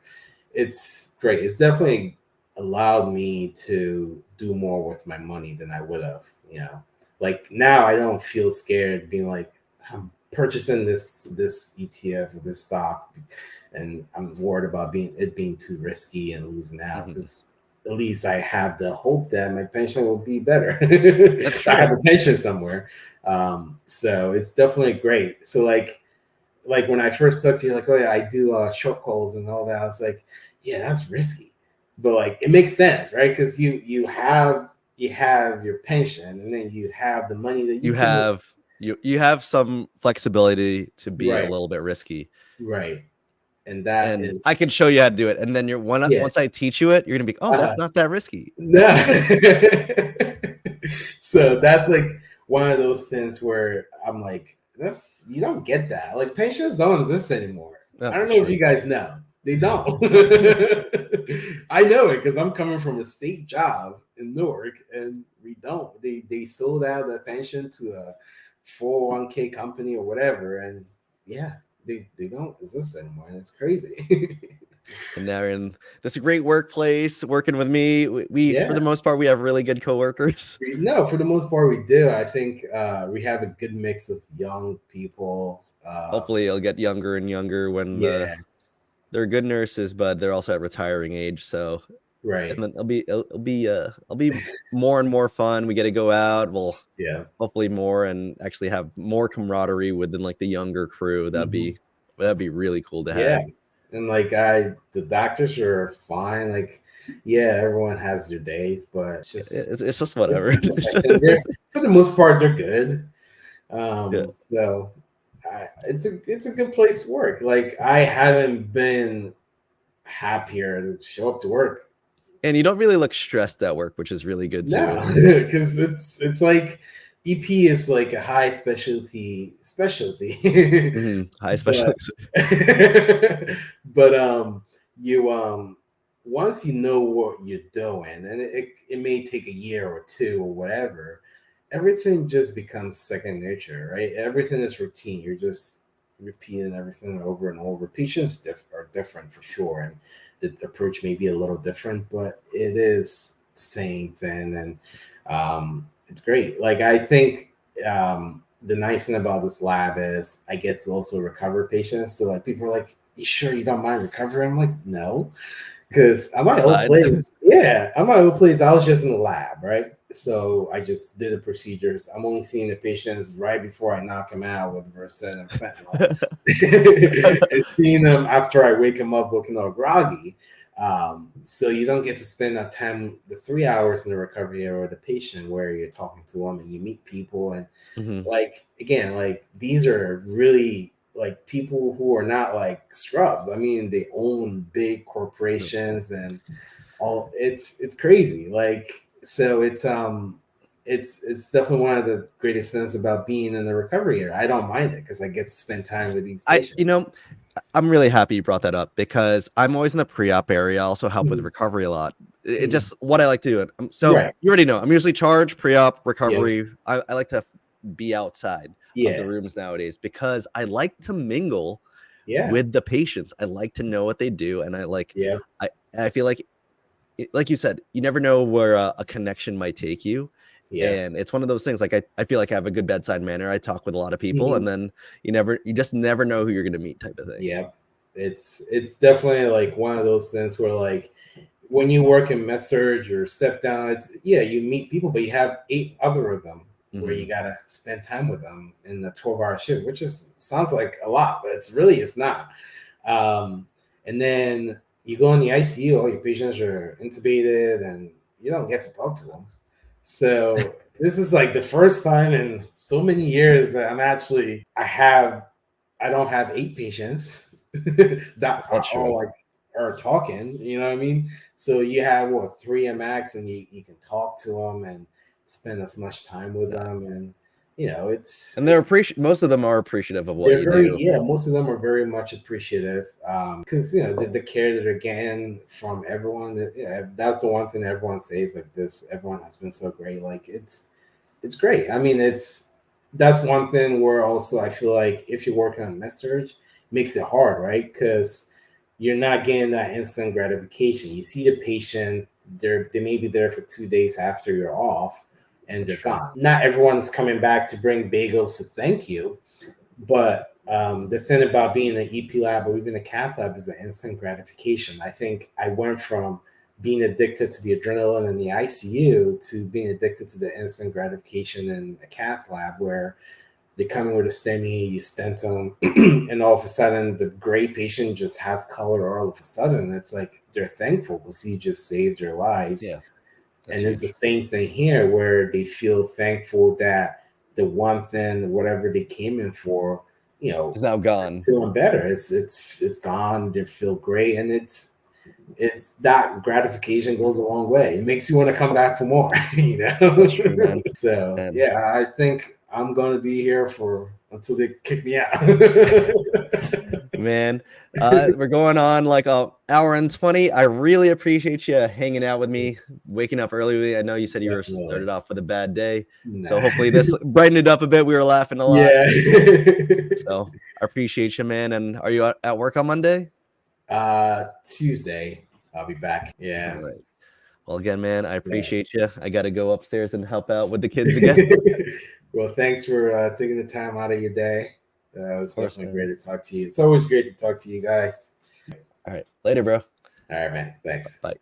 it's great. It's definitely allowed me to do more with my money than I would have. Like now I don't feel scared being like I'm purchasing this ETF or this stock, and I'm worried about being too risky and losing out Mhm. because at least I have the hope that my pension will be better. That's I have true. a pension somewhere, so it's definitely great. So like when I first talked to you, like, oh yeah, I do short calls and all that. I was like, yeah, that's risky, but like it makes sense, right? Because you have your pension, and then you have the money that you You can have you have some flexibility to be a right, little bit risky. right, and that And I can is show you how to do it. And then yeah, once I teach you it, you're gonna be, oh, uh, that's not that risky. no. So that's like one of those things where I'm like, that's you don't get that. Like pensions don't exist anymore. No, I don't that's know if you true. guys know. They don't. I know it because I'm coming from a state job in Newark, and we don't. They sold out the pension to a 401k company or whatever, and yeah, they don't exist anymore, and it's crazy. And now you're in this great workplace working with me. We for Yeah. the most part, we have really good coworkers. No, for the most part, we do. I think we have a good mix of young people. Hopefully it'll get younger and younger when Yeah, they're good nurses, but they're also at retiring age. So right. and then it'll be more and more fun. We get to go out. We'll Yeah. hopefully more and actually have more camaraderie within like the younger crew. Mhm. That'd be really cool to Yeah. have. And like the doctors are fine. Like, yeah, everyone has their days, but It's just whatever. it's a profession. They're for the most part they're good. Yeah. So it's a good place to work. Like I haven't been happier to show up to work And you don't really look stressed at work, which is really good No, too. because it's like EP is like a high specialty, High but specialist. but you once you know what you're doing, and it may take a year or two or whatever, everything just becomes second nature, right? Everything is routine. You're just repeating everything over and over. Patients are different for sure, and the approach may be a little different, but it is the same thing, and it's great. Like I think the nice thing about this lab is I get to also recover patients. So like people are like, "You sure you don't mind recovering?" I'm like, "No." Because at my It's old fine. place, yeah, at my old place, I was just in the lab, right? So I just did the procedures. I'm only seeing the patients right before I knock them out with Versed and fentanyl, and seeing them after I wake them up looking all groggy. So you don't get to spend that time, the 3 hours in the recovery area with the patient, where you're talking to them and you meet people, and Mhm. like again, like these are really like people who are not like scrubs. I mean, they own big corporations and all. It's crazy. Like so, it's definitely one of the greatest things about being in the recovery area. I don't mind it because I get to spend time with these I, patients. you know, I'm really happy you brought that up because I'm always in the pre-op area. I also help with Mhm, recovery a lot. It mhm. just what I like to do. So Right. you already know I'm usually charge, pre-op, Yeah. recovery. I like to be outside of the Yeah. rooms nowadays because I like to mingle Yeah. with the patients. I like to know what they do, and Yeah. I I feel like like you said, you never know where a connection might take you. Yeah. And it's one of those things like I feel like I have a good bedside manner. I talk with a lot of people, Mhm. and then you just never know who you're gonna meet type of thing. Yeah. It's definitely like one of those things where like when you work in med surg or step down, it's yeah, you meet people, but you have 8 other of them where you Mhm. gotta spend time with them in the 12-hour shift, which is sounds like a lot, but it's not. Um, and then you go in the ICU, all your patients are intubated, and you don't get to talk to them. So this is like the first time in so many years that I don't have 8 patients that are That's true. all like are talking. You know what I mean? So you have what 3 max, and you can talk to them and spend as much time with Yeah. them, and you know And it's most of them are appreciative of what they're you very do. yeah, most of them are very much appreciative because you know the care that they're getting from everyone. Yeah, that's the one thing everyone says like this. Everyone has been so great. Like it's great. I mean, that's one thing where also I feel like if you're working on med surg, makes it hard, right? Because you're not getting that instant gratification. You see the patient, they may be there for 2 days after you're off, and That's they're true. gone. Not everyone is coming back to bring bagels to thank you, but the thing about being an EP lab or even a cath lab is the instant gratification. I think I went from being addicted to the adrenaline in the ICU to being addicted to the instant gratification in a cath lab where they come in with a STEMI, you stent them, and all of a sudden the gray patient just has color all of a sudden. It's like they're thankful because you just saved their lives. Yeah, that's And it's the huge. same thing here where they feel thankful that the one thing, whatever they came in for, you know, It's now gone. feeling better. It's gone. They feel great, and it's that gratification goes a long way. It makes you want to come back for more, you That's know. true, man. So And yeah, I think I'm gonna be here for until they kick me out. man, we're going on like a hour and 20. I really appreciate you hanging out with me, waking up early. I know you said you were Definitely. started off with a bad day. So Nah. hopefully this brightened it up a bit. We were laughing a lot. Yeah. So I appreciate you, man. And are you at work on Monday? Tuesday, I'll be back. All Yeah. right. Well, again, man, I So. appreciate you. I got to go upstairs and help out with the kids again. Well, thanks for taking the time out of your day. Of It's course, definitely great man. to talk to you. It's always great to talk to you guys. All right. Later, bro. All right, man. Thanks. Bye.